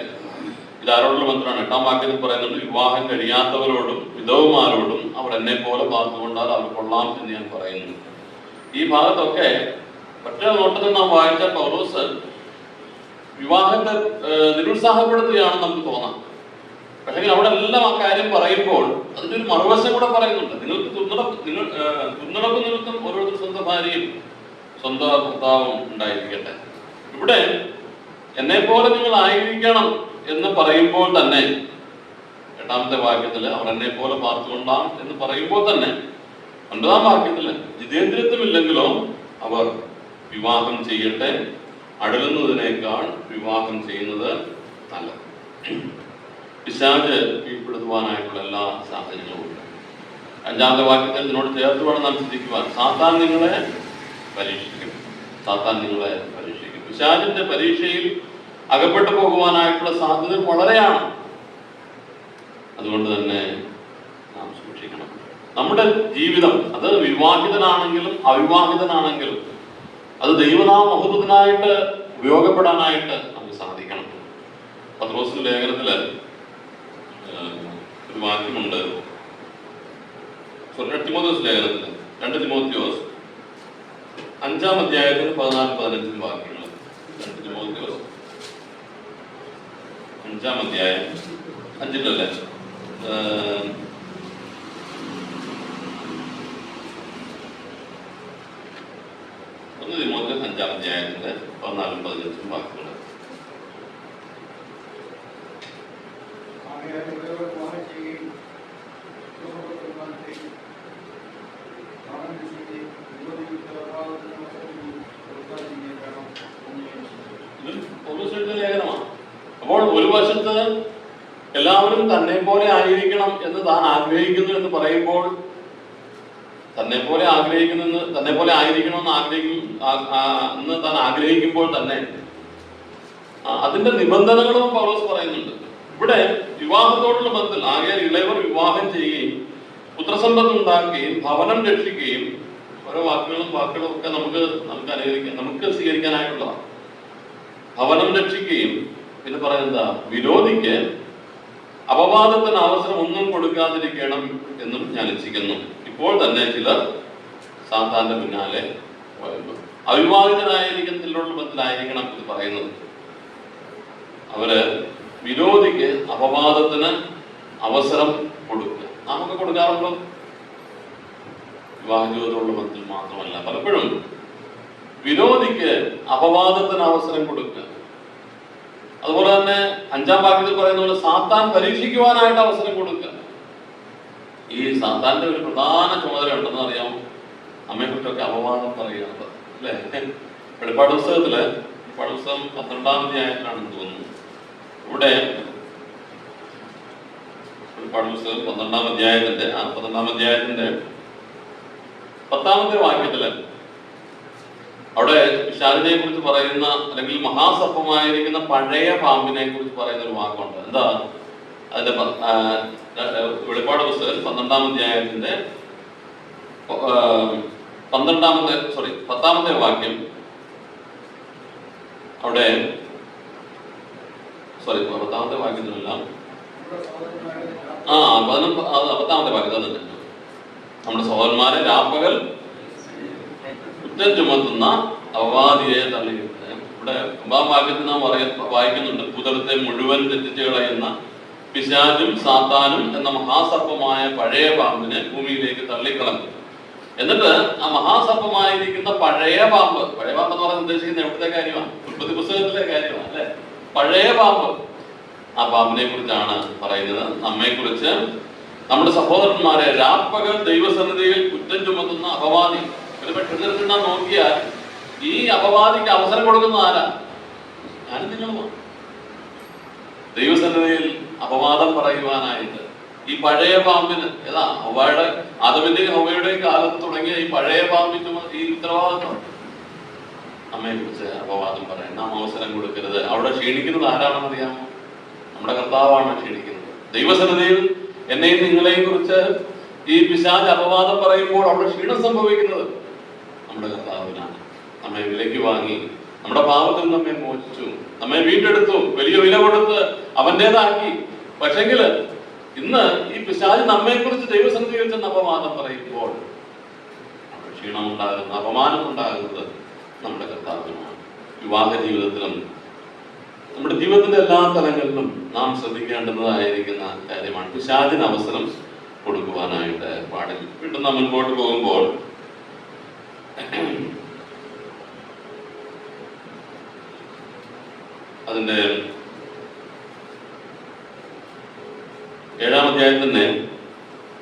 ഇതാരോടുള്ള ബന്ധമാണ്? 8-ാം വാക്യത്തിൽ പറയുന്നുണ്ട്, വിവാഹം കഴിയാത്തവരോടും വിധവമാരോടും അവർ എന്നെ പോലെ പാർത്തുകൊണ്ടാൽ അവർ കൊള്ളാം എന്ന് ഞാൻ പറയുന്നു. ഈ ഭാഗത്തൊക്കെ ഒറ്റ നോട്ടത്തിൽ നാം വായിച്ച പൗലോസ് വിവാഹത്തെ നിരുത്സാഹപ്പെടുത്തുകയാണ് നമുക്ക് തോന്നാം. പക്ഷേ അവിടെ എല്ലാം ആ കാര്യം പറയുമ്പോൾ അതിന്റെ ഒരു മറുവശം കൂടെ പറയുന്നുണ്ട്. നിങ്ങൾക്ക് തുന്നടപ്പ് നിമിത്തം ഓരോരുത്തർ സ്വന്തം ഭാര്യയും സ്വന്തം ഭർത്താവും ഉണ്ടായിരിക്കട്ടെ. ഇവിടെ എന്നെ പോലെ നിങ്ങൾ ആയിരിക്കണം എന്ന് പറയുമ്പോൾ തന്നെ 8-ാമത്തെ വാക്യത്തില് അവർ എന്നെ പോലെ പാർത്തുകൊണ്ടാം എന്ന് പറയുമ്പോൾ തന്നെ 9-ാം വാക്യത്തില് ജിതേന്ദ്രിയത്വമില്ലെങ്കിലോ അവർ വിവാഹം ചെയ്യട്ടെ. അടലുന്നതിനേക്കാൾ വിവാഹം ചെയ്യുന്നത് നല്ലത്. പിശാച് കീഴ്പ്പെടുത്തുവാനായിട്ടുള്ള എല്ലാ സാഹചര്യങ്ങളും ഉണ്ട്. 5-ാമത്തെ വാക്യത്തിൽ ഇതിനോട് ചേർത്ത് വേണം നാം ചിന്തിക്കുവാൻ. സാത്താൻ നിങ്ങളെ പരീക്ഷിക്കും. പിശാചിന്റെ പരീക്ഷയിൽ അകപ്പെട്ടു പോകുവാനായിട്ടുള്ള സാധ്യത വളരെയാണ്. അതുകൊണ്ട് തന്നെ നാം സൂക്ഷിക്കണം. നമ്മുടെ ജീവിതം, അത് വിവാഹിതനാണെങ്കിലും അവിവാഹിതനാണെങ്കിലും, അത് ദൈവനാമ മഹത്വത്തിനായിട്ട് ഉപയോഗപ്പെടാനായിട്ട് നമുക്ക് സാധിക്കണം. പത്രോസിന്റെ ലേഖനത്തില് ഒരു വാക്യമുണ്ട്. തിമോത്തിയോസ് ലേഖനത്തില് 2 തിമോത്തിയോസ് 5-ാം അധ്യായത്തിന് 14-15 വാക്യങ്ങൾ. 5-ാം അധ്യായം 5-ലല്ലേ, 1 തിമോഥെയോസ് 5-ാം അധ്യായത്തിന്റെ 14-15 വാക്യങ്ങൾ. ലേഖനമാണ്. അപ്പോൾ ഒരു വശത്ത് എല്ലാവരും തന്നെ പോലെ ആയിരിക്കണം എന്ന് താൻ ആഗ്രഹിക്കുന്നു എന്ന് പറയുമ്പോൾ, തന്നെ പോലെ ആയിരിക്കണമെന്ന് എന്ന് താൻ ആഗ്രഹിക്കുമ്പോൾ തന്നെ അതിന്റെ നിബന്ധനകളും പൗലോസ് പറയുന്നുണ്ട്. ഇവിടെ വിവാഹത്തോടുള്ള ബന്ധത്തിൽ ആകെ ഇളയവർ വിവാഹം ചെയ്യുകയും പുത്രസമ്പത്ത് ഉണ്ടാക്കുകയും ഭവനം രക്ഷിക്കുകയും, ഓരോ വാക്കുകളും ഒക്കെ നമുക്ക് സ്വീകരിക്കാനായിട്ടുള്ളതാണ്. ഭവനം രക്ഷിക്കുകയും, പിന്നെ പറയുന്നത് വിരോധിക്ക് അപവാദത്തിന് അവസരം ഒന്നും കൊടുക്കാതിരിക്കണം എന്നും ഞാൻ ഇച്ഛിക്കുന്നു. ഇപ്പോൾ തന്നെ ചിലർ സാത്താന്റെ പിന്നാലെ അവിവാഹിതനായിരിക്കുന്ന ബന്ധത്തിലായിരിക്കണം ഇത് പറയുന്നത്. അവര് വിരോധിക്ക് അപവാദത്തിന് അവസരം കൊടുക്കുക. നമുക്ക് കൊടുക്കാറുണ്ടോ? വിവാഹ ജീവിതത്തിലുള്ള ബന്ധത്തിൽ മാത്രമല്ല, പലപ്പോഴും വിരോധിക്ക് അപവാദത്തിന് അവസരം കൊടുക്കുക. അതുപോലെ തന്നെ 5-ാം വാക്യത്തിൽ പറയുന്ന പോലെ സാത്താൻ പരീക്ഷിക്കുവാനായിട്ട് അവസരം കൊടുക്കുക. ഈ സാത്താന്റെ ഒരു പ്രധാന ചുമതല ഉണ്ടെന്ന് അറിയാമോ? നമ്മെക്കുറിച്ചൊക്കെ അപവാദം പറയുന്നത്, അല്ലേ? വെളിപ്പാട് പുസ്തകം 12-ാം അധ്യായത്തിലാണെന്ന് തോന്നുന്നു. ഇവിടെ വെളിപ്പാട് പുസ്തകം 12-ാം അധ്യായത്തിന്റെ 10-ാമത്തെ വാക്യത്തില് അവിടെ പിശാചിനെ കുറിച്ച് പറയുന്ന, അല്ലെങ്കിൽ മഹാസർപ്പമായിരിക്കുന്ന പഴയ പാമ്പിനെ കുറിച്ച് പറയുന്ന ഒരു വാക്കുണ്ട്. എന്താ അതിന്റെ? വെളിപ്പാട് പുസ്തകം 12-ാം അധ്യായത്തിന്റെ 10-ാമത്തെ വാക്യം. അവിടെ 10-ാമത്തെ വാക്യത്തിലല്ല, 10-ാമത്തെ വാക്യത്തിൽ തന്നെ നമ്മുടെ സഹോദരന്മാരെ രാപ്പകൽ കുറ്റം ചുമത്തുന്ന അപവാദിയെ തള്ളിയിട്ട്, ഇവിടെ 9-ാം വാക്യത്തിൽ നാം വായിക്കുന്നുണ്ട്, ഭൂതലത്തെ മുഴുവൻ തെറ്റിച്ച് കളയുന്ന പിശാചും സാത്താനും എന്ന മഹാസർപ്പമായ പഴയ പാമ്പിനെ ഭൂമിയിലേക്ക് തള്ളിക്കളഞ്ഞു. എന്നിട്ട് ആ മഹാസർപ്പമായിരിക്കുന്ന പഴയ പാമ്പ് എന്ന് പറയാൻ ഉദ്ദേശിക്കുന്ന എവിടുത്തെ കാര്യമാണ്? ഉൽപ്പത്തി പുസ്തകത്തിലെ കാര്യമാണ്, അല്ലെ? പഴയ പാമ്പ്, ആ പാമ്പിനെ കുറിച്ചാണ് പറയുന്നത്. നമ്മെക്കുറിച്ച്, നമ്മുടെ സഹോദരന്മാരെ രാപ്പകൽ ദൈവസന്നിധിയിൽ കുറ്റം ചുമത്തുന്ന അപവാദി. ഒരു പെട്ടെന്ന് നോക്കിയാൽ ഈ അപവാദിക്ക് അവസരം കൊടുക്കുന്ന ആരാ? ഞാനും നിങ്ങളുമാണ്. ദൈവസന്നിധിയിൽ അപവാദം പറയുവാനായിട്ട് ഈ പഴയ പാമ്പിന്, ആദമിന്റെയും ഹവ്വയുടെയും കാലത്ത് തുടങ്ങിയ ഈ പഴയ പാമ്പിന് ഈ ഉത്തരവാദിത്വം. നമ്മെ കുറിച്ച് അപവാദം പറയാൻ നാം അവസരം കൊടുക്കരുത്. അവിടെ ക്ഷീണിക്കുന്നത് ആരാണെന്ന് അറിയാമോ? നമ്മുടെ കർത്താവാണ് ക്ഷീണിക്കുന്നത്. ദൈവസന്നിധിയിൽ എന്നെയും നിങ്ങളെയും കുറിച്ച് ഈ പിശാച് അപവാദം പറയുമ്പോൾ അവിടെ ക്ഷീണം സംഭവിക്കുന്നത് നമ്മുടെ കർത്താവിനാണ്. നമ്മെ വിലയ്ക്ക് വാങ്ങി, നമ്മുടെ പാപത്തിൽ നമ്മെ മോചിച്ചു, നമ്മെ വീണ്ടെടുത്തു, വലിയ വില കൊടുത്ത് അവന്റേതാക്കി. പക്ഷെങ്കിൽ ഇന്ന് ഈ പിശാച് നമ്മെ കുറിച്ച് ദൈവസന്നിധിയിൽ ചെന്ന് അപവാദം പറയുമ്പോൾ ക്ഷീണം ഉണ്ടാകുന്ന, അപമാനം ഉണ്ടാകുന്നത് നമ്മുടെ കർത്താവിനാണ്. വിവാഹ ജീവിതത്തിലും നമ്മുടെ ജീവിതത്തിന്റെ എല്ലാ തലങ്ങളിലും നാം ശ്രദ്ധിക്കേണ്ടതായിരിക്കുന്ന കാര്യമാണ്. പിശാചിന് അവസരം കൊടുക്കുവാനായിട്ട് പാടില്ല. വീണ്ടും നാം മുൻപോട്ട് പോകുമ്പോൾ അതിന്റെ 7-ാം അധ്യായം തന്നെ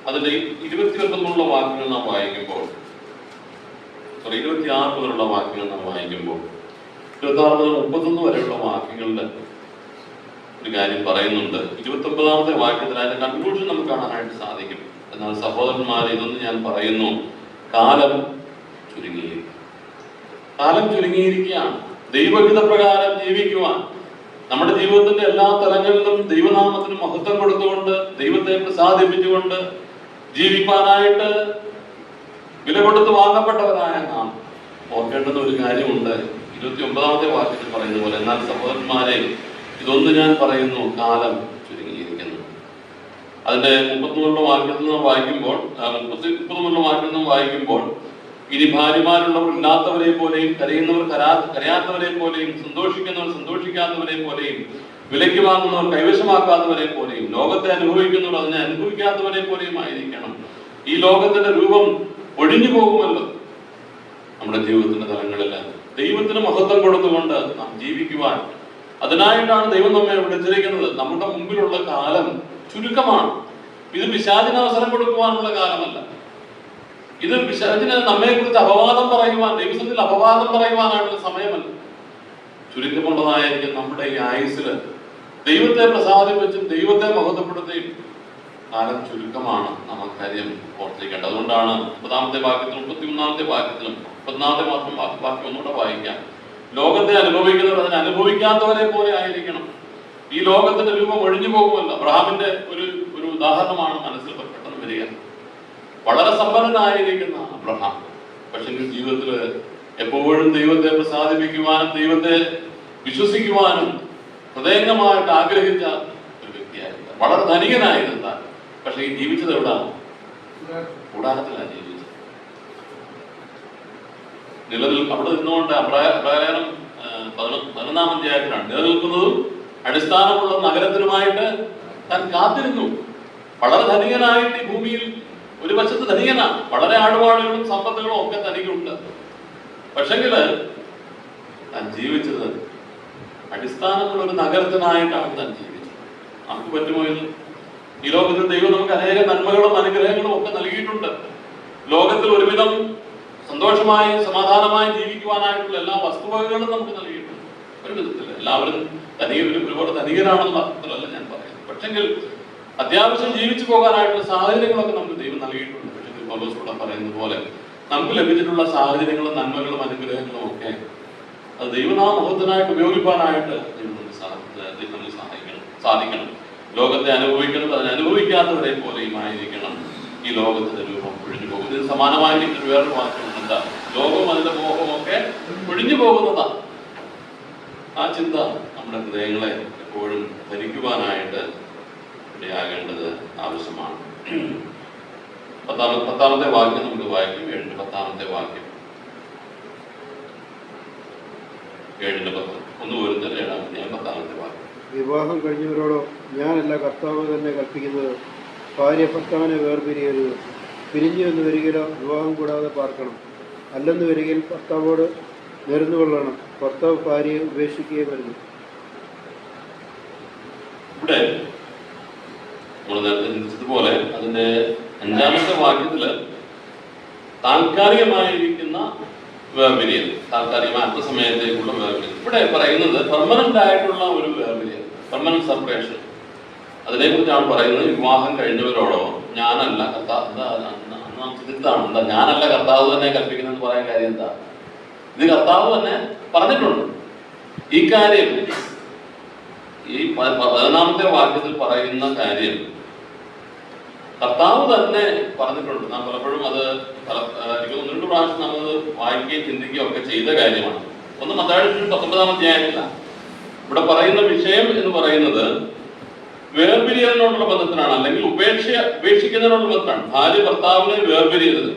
അതിന്റെ 29 വാക്യങ്ങൾ നാം വായിക്കുമ്പോൾ, 26 മുതലുള്ള വാക്യങ്ങൾ നാം വായിക്കുമ്പോൾ, 26 മുതൽ 31 വരെയുള്ള വാക്യങ്ങളുടെ ഒരു കാര്യം പറയുന്നുണ്ട്. 29-ാമത്തെ വാക്യത്തിൽ അതിന്റെ കൺക്ലൂഷൻ നമുക്ക് കാണാനായിട്ട് സാധിക്കും. എന്നാൽ സഹോദരന്മാരെ, ഇതൊന്നും ഞാൻ പറയുന്നു, കാലം ചുരുങ്ങിയിരിക്കുകയാണ്. ദൈവഹിത പ്രകാരം ജീവിക്കുവാൻ, നമ്മുടെ ജീവിതത്തിന്റെ എല്ലാ തലങ്ങളിലും ദൈവനാമത്തിന് മഹത്വം കൊടുത്തുകൊണ്ട്, ദൈവത്തെ പ്രസാദിപ്പിച്ചുകൊണ്ട് ജീവിക്കാനായിട്ട് വില കൊടുത്ത് വാങ്ങപ്പെട്ടവരായ നാം ഓർക്കേണ്ടുന്ന ഒരു കാര്യമുണ്ട്. 29-ാമത്തെ വാക്യത്തിൽ പറയുന്ന പോലെ, എന്നാൽ സഹോദരന്മാരെ, ഇതൊന്ന് ഞാൻ പറയുന്നു, കാലം ചുരുങ്ങിയിരിക്കുന്നു. അതിന്റെ 33 വാക്യത്തിൽ നിന്ന് വായിക്കുമ്പോൾ, 30 വാക്യത്തിൽ നിന്ന് വായിക്കുമ്പോൾ, ഇനി ഭാര്യമാരുള്ളവർ ഇല്ലാത്തവരെ പോലെയും, കരയുന്നവർ കരയാത്തവരെ പോലെയും, സന്തോഷിക്കുന്നവർ സന്തോഷിക്കാത്തവരെ പോലെയും, വിലയ്ക്ക് വാങ്ങുന്നവർ കൈവശമാക്കാത്തവരെ പോലെയും, ലോകത്തെ അനുഭവിക്കുന്നവർ അതിനെ അനുഭവിക്കാത്തവരെ പോലെയും ആയിരിക്കണം. ഈ ലോകത്തിന്റെ രൂപം ഒഴിഞ്ഞു പോകുമല്ലോ. നമ്മുടെ ജീവിതത്തിന്റെ തലങ്ങളിൽ ദൈവത്തിന് മഹത്വം കൊടുത്തുകൊണ്ട് നാം ജീവിക്കുവാൻ, അതിനായിട്ടാണ് ദൈവം നമ്മെ വിളിച്ചിരിക്കുന്നത്. നമ്മുടെ മുമ്പിലുള്ള കാലം ചുരുക്കമാണ്. ഇത് പിശാചിന് അവസരം കൊടുക്കുവാനുള്ള കാലമല്ല. ഇത് പിശാചിന് നമ്മെ കുറിച്ച് അപവാദം പറയുവാൻ, ദൈവത്തിൽ അപവാദം പറയുവാനായിട്ടുള്ള സമയമല്ല. ചുരുക്കമുള്ളതായിരിക്കും നമ്മുടെ ഈ ആയുസ്സില് ദൈവത്തെ പ്രസാദിപ്പിച്ചും ദൈവത്തെ മഹത്വപ്പെടുത്തിയും കാലം ചുരുക്കമാണ്. നമ്മൾ കാര്യം ഓർത്തിരിക്കേണ്ടത്. അതുകൊണ്ടാണ് 30-ാമത്തെ വാക്യത്തിലും 31-ാമത്തെ വാക്യത്തിലും 14-ാമത്തെ മാത്രം വാക്യം ഒന്നുകൂടെ വായിക്കാം. ലോകത്തെ അനുഭവിക്കുന്നവർ അതിനെ അനുഭവിക്കാത്തവരെ പോലെ ആയിരിക്കണം. ഈ ലോകത്തിന്റെ രൂപം ഒഴിഞ്ഞു പോകുമല്ലോ. അബ്രഹാമിന്റെ ഒരു ഉദാഹരണമാണ് മനസ്സിൽ പെട്ടെന്ന് വരിക. വളരെ സമ്പന്നനായിരിക്കുന്ന അബ്രഹാം, പക്ഷെ ജീവിതത്തിൽ എപ്പോഴും ദൈവത്തെ പ്രസാദിപ്പിക്കുവാനും ദൈവത്തെ വിശ്വസിക്കുവാനും ഹൃദയംഗമായിട്ട് ആഗ്രഹിച്ച ഒരു വ്യക്തിയായിരുന്നു. വളരെ ധനികനായിരുന്ന, പക്ഷെ ഈ ജീവിച്ചത് എവിടാണ്? കൂടാരത്തിലാണ് ജീവിച്ചത്. അവിടെ നിന്നുകൊണ്ട് അപ്രകാരം 11-ാം അധ്യായത്തിലാണ് നിലനിൽക്കുന്നതും അടിസ്ഥാനമുള്ള നഗരത്തിനുമായിട്ട് താൻ കാത്തിരുന്നു. വളരെ ധനികനായിട്ട് ഈ ഭൂമിയിൽ ഒരു വശത്ത് ധനികനാണ്, വളരെ ആടുപാടുകളും സമ്പത്തുകളും ഒക്കെ തനിക്കുണ്ട്. പക്ഷെങ്കില് താൻ ജീവിച്ചത് അടിസ്ഥാനമുള്ള ഒരു നഗരത്തിനായിട്ടാണ് താൻ ജീവിച്ചത്. നമുക്ക് പറ്റുമോ ഇത്? ഈ ലോകത്തിൽ ദൈവം നമുക്ക് അനേക നന്മകളും അനുഗ്രഹങ്ങളും ഒക്കെ നൽകിയിട്ടുണ്ട്. ലോകത്തിൽ ഒരുവിധം സന്തോഷമായി സമാധാനമായി ജീവിക്കുവാനായിട്ടുള്ള എല്ലാ വസ്തുവകകളും നമുക്ക് നൽകിയിട്ടുണ്ട്. ഒരു വിധത്തിൽ എല്ലാവരും ഒരുപാട് ധനികരാണെന്നുള്ള അർത്ഥത്തിലല്ല ഞാൻ പറയുന്നത്. പക്ഷെങ്കിൽ അത്യാവശ്യം ജീവിച്ചു പോകാനായിട്ടുള്ള സാഹചര്യങ്ങളൊക്കെ നമുക്ക് ദൈവം നൽകിയിട്ടുണ്ട്. പക്ഷേ പൗലോസ് കൂടെ പറയുന്നത് പോലെ നമുക്ക് ലഭിച്ചിട്ടുള്ള സാഹചര്യങ്ങളും നന്മകളും അനുഗ്രഹങ്ങളും ഒക്കെ അത് ദൈവനാമഹത്വത്തിനായിട്ട് ഉപയോഗിക്കാനായിട്ട് ദൈവം സാധിക്കണം. ലോകത്തെ അനുഭവിക്കുന്നത് അതിനെ അനുഭവിക്കാത്തവരെ പോലെയും ആയിരിക്കണം. ഈ ലോകത്തിന്റെ രൂപം ഒഴിഞ്ഞു പോകും. ഇതിന് സമാനമായിരിക്കുന്ന വേറൊരു വാക്യം എന്താ? ലോകവും അതിന്റെ മോഹമൊക്കെ ഒഴിഞ്ഞു പോകുന്നതാണ്. ആ ചിന്ത നമ്മുടെ ഹൃദയങ്ങളെ എപ്പോഴും ധരിക്കുവാനായിട്ട് ഇടയാകേണ്ടത് ആവശ്യമാണ്. 10-ാമത്തെ വാക്യം നമുക്ക് വായിക്കും. 10-ാമത്തെ വാക്യം 7-10 ഒന്ന് പോരുന്നത് 7-ാമത്തെ വാക്യം. വിവാഹം കഴിഞ്ഞവരോടോ ഞാനല്ല കർത്താവ് തന്നെ കൽപ്പിക്കുന്നത്, ഭാര്യ ഭർത്താവിനെ വേർപിരിയരുത്. പിരിഞ്ഞു എന്ന് വരികയിലോ വിവാഹം കൂടാതെ പാർക്കണം. അല്ലെന്ന് വരികയിൽ ഭർത്താവോട് നേർന്നു കൊള്ളണം. ഭർത്താവ് ഭാര്യയെ ഉപേക്ഷിക്കുകയും വരുന്നു. ഇവിടെ നമ്മൾ നേരത്തെ ചിന്തിച്ചതുപോലെ അതിന്റെ 5-ാമത്തെ വാക്യത്തില് താൽക്കാലികമായിരിക്കുന്ന വേർപിരിയൽ, താൽക്കാലികമായ അല്പസമയത്തേക്കുള്ള വേർപിരിയൽ. ഇവിടെ പറയുന്നത് പെർമനന്റ് ആയിട്ടുള്ള ഒരു വേർപിരിയൽ, പെർമനന്റ് സെപ്പറേഷൻ. അതിനെക്കുറിച്ചാണ് പറയുന്നത്. വിവാഹം കഴിഞ്ഞവരോടോ ഞാനല്ല കർത്താവ്, എന്താ ഞാനല്ല കർത്താവ് തന്നെ കൽപ്പിക്കുന്നതെന്ന് പറയാൻ കാര്യം എന്താ? ഇത് കർത്താവ് തന്നെ പറഞ്ഞിട്ടുണ്ട് ഈ കാര്യം. ഈ 11-ാമത്തെ വാക്യത്തിൽ പറയുന്ന കാര്യം കർത്താവ് തന്നെ പറഞ്ഞിട്ടുണ്ട്. നാം പലപ്പോഴും അത് എനിക്ക് 1-2 പ്രാവശ്യം നമ്മൾ വായിക്കുകയും ചിന്തിക്കുകയും ഒക്കെ ചെയ്ത കാര്യമാണ്. ഒന്ന് മത്തായി 19-ാം അധ്യായത്തിലാണ്. ഇവിടെ പറയുന്ന വിഷയം എന്ന് പറയുന്നത് വേർപിരിയലിനോടുള്ള ബന്ധത്തിനാണ്, അല്ലെങ്കിൽ ഉപേക്ഷിക്കുന്നതിനോടുള്ള ബന്ധത്തിനാണ്. ഭാര്യ ഭർത്താവിനെ വേർപിരിയരുത്.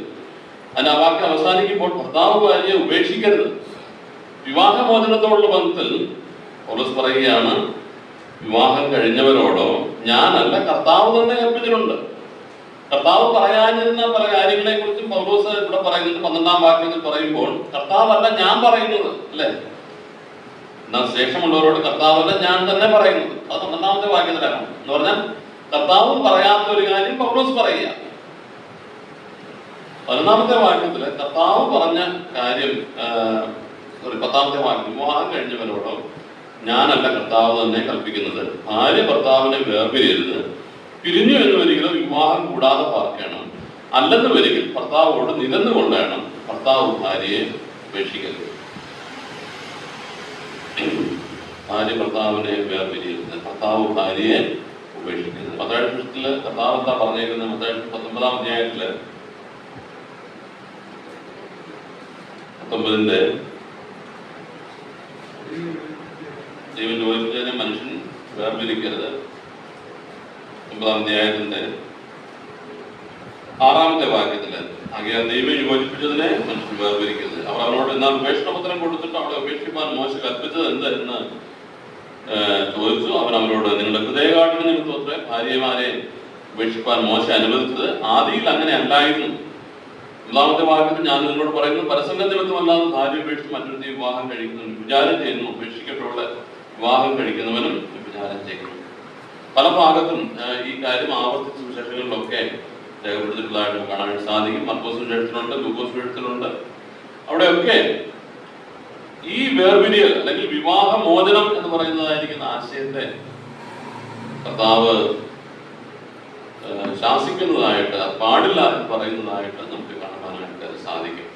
അതിന് ആ വാക്യം അവസാനിക്കുമ്പോൾ ഭർത്താവ് ഭാര്യയെ ഉപേക്ഷിക്കരുത്. വിവാഹമോചനത്തോടുള്ള ബന്ധത്തിൽ പൗലോസ് പറയുകയാണ്, വിവാഹം കഴിഞ്ഞവരോടോ ഞാനല്ല കർത്താവ് തന്നെ കൽപ്പിച്ചിട്ടുണ്ട്. കർത്താവ് പറയാനിരുന്ന പല കാര്യങ്ങളെ കുറിച്ചും പൗലോസ് ഇവിടെ പറയുന്നത് 12-ാം വാക്യത്തിൽ പറയുമ്പോൾ കർത്താവല്ല ഞാൻ പറയുന്നത്, അല്ലെ? എന്നാൽ ശേഷമുള്ളവരോട് കർത്താവല്ല ഞാൻ തന്നെ പറയുന്നത്. അത് 12-ാമത്തെ വാക്യത്തിലാണ്. എന്ന് പറഞ്ഞാൽ കർത്താവും പറയാത്ത ഒരു കാര്യം പൗലോസ് പറയുക. 11-ാമത്തെ വാക്യത്തില് കർത്താവ് പറഞ്ഞ കാര്യം 10-ാമത്തെ വാക്യം, വിവാഹം കഴിഞ്ഞവരോടോ ഞാനല്ല കർത്താവ് തന്നെ കൽപ്പിക്കുന്നത്, ഭാര്യ ഭർത്താവിനെ വേർപിരിയരുത്. പിരിഞ്ഞു എന്ന് വരികിലും വിവാഹം കൂടാതെ പാർക്കണം. അല്ലെന്ന് വരികിൽ ഭർത്താവോട് നിരന്നു കൊള്ളണം. ഭർത്താവ് ഭാര്യയെ ഉപേക്ഷിക്കരുത്. ഭാര്യ ഭർത്താവിനെ വേർപിരിയരുത്, ഭർത്താവ് ഭാര്യയെ ഉപേക്ഷിക്കരുത്. മത്തായി സുവിശേഷത്തില് കർത്താവ് എന്താ പറഞ്ഞേക്കുന്നത്? മത്തായി 19-ാം അധ്യായത്തില് 19-ന്റെ ദൈവം ചോദിച്ചതിനെ മനുഷ്യൻ വേർപിരിക്കരുത്. 9-ാം അധ്യായത്തിന്റെ 6-ാമത്തെ വാക്യത്തില് ആകയാൽ ദൈവം യോജിപ്പിച്ചതിനെ മനുഷ്യൻ വേർതിരിക്കുന്നത്. അവർ അവനോട് എന്നാൽ ഉപേക്ഷണപത്രം കൊടുത്തിട്ട് അവളെ ഉപേക്ഷിപ്പാൻ മോശം കൽപ്പിച്ചത് എന്ത് എന്ന് ചോദിച്ചു. അവൻ അവരോട്, നിങ്ങളുടെ ഹൃദയകാഠിന്യ നിമിത്തമത്രേ ഭാര്യമാരെ ഉപേക്ഷിപ്പാൻ മോശം അനുവദിച്ചത്, ആദിയിൽ അങ്ങനെ അല്ലായിരുന്നു. ഒന്നാമത്തെ വാക്യത്തിൽ ഞാൻ നിങ്ങളോട് പറയുന്നത്, പരസംഗ നിമിത്തമല്ലാതെ ഭാര്യ ഉപേക്ഷിച്ച് മറ്റൊരു വിവാഹം കഴിക്കുന്നവനും വിചാരം ചെയ്യുന്നു, ഉപേക്ഷിക്കപ്പെട്ട വിവാഹം കഴിക്കുന്നവനും വിചാരം ചെയ്യുന്നു. പല ഭാഗത്തും ഈ കാര്യം ആവർത്തിച്ച സുവിശേഷങ്ങളിലൊക്കെ രേഖപ്പെടുത്തിയിട്ടുള്ളതായിട്ട് കാണാൻ സാധിക്കും. മർക്കോസ് സുവിശേഷത്തിലുണ്ട്, ലൂക്കോസ് സുവിശേഷത്തിലുണ്ട്. അവിടെയൊക്കെ ഈ വേർപിരിയൽ അല്ലെങ്കിൽ വിവാഹമോചനം എന്ന് പറയുന്നതായിരിക്കുന്ന ആശയത്തെ കർത്താവ് ശാസിക്കുന്നതായിട്ട്, പാടില്ല എന്ന് പറയുന്നതായിട്ട് നമുക്ക് കാണുവാനായിട്ട് സാധിക്കും.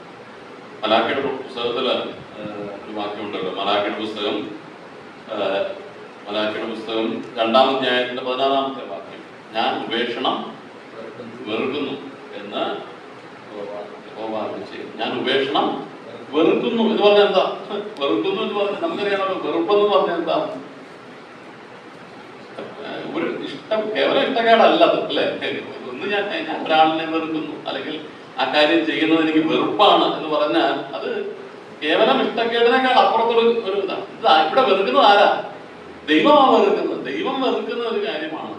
മലാഖയുടെ പുസ്തകത്തിൽ ഒരു വാക്യമുണ്ടല്ലോ, മലാഖയുടെ പുസ്തകം 2-ാം അധ്യായത്തിന്റെ 16-ാമത്തെ വാക്യം, ഞാൻ ഉപേക്ഷണം വെറുക്കുന്നു എന്ന് ഞാൻ ഉപേക്ഷണം വെറുക്കുന്നു എന്ന് പറഞ്ഞാൽ എന്താ? വെറുക്കുന്നു എന്ന് പറഞ്ഞാൽ നമുക്കറിയാമല്ലോ, വെറുപ്പെന്ന് പറഞ്ഞാൽ എന്താ? ഒരു ഇഷ്ടം, കേവലം ഇഷ്ടക്കേടല്ല അത്, അല്ലേ? ഒന്ന് ഞാൻ ഒരാളിനെ വെറുക്കുന്നു, അല്ലെങ്കിൽ ആ കാര്യം ചെയ്യുന്നത് എനിക്ക് വെറുപ്പാണ് എന്ന് പറഞ്ഞാൽ അത് കേവലം ഇഷ്ടക്കേടിനേക്കാൾ അപ്പുറത്തൊരു ഇതാണ്. ഇവിടെ വെറുക്കുന്നത് ആരാ? ദൈവമാണ് വെറുക്കുന്നത്. ദൈവം വെറുക്കുന്ന ഒരു കാര്യമാണ്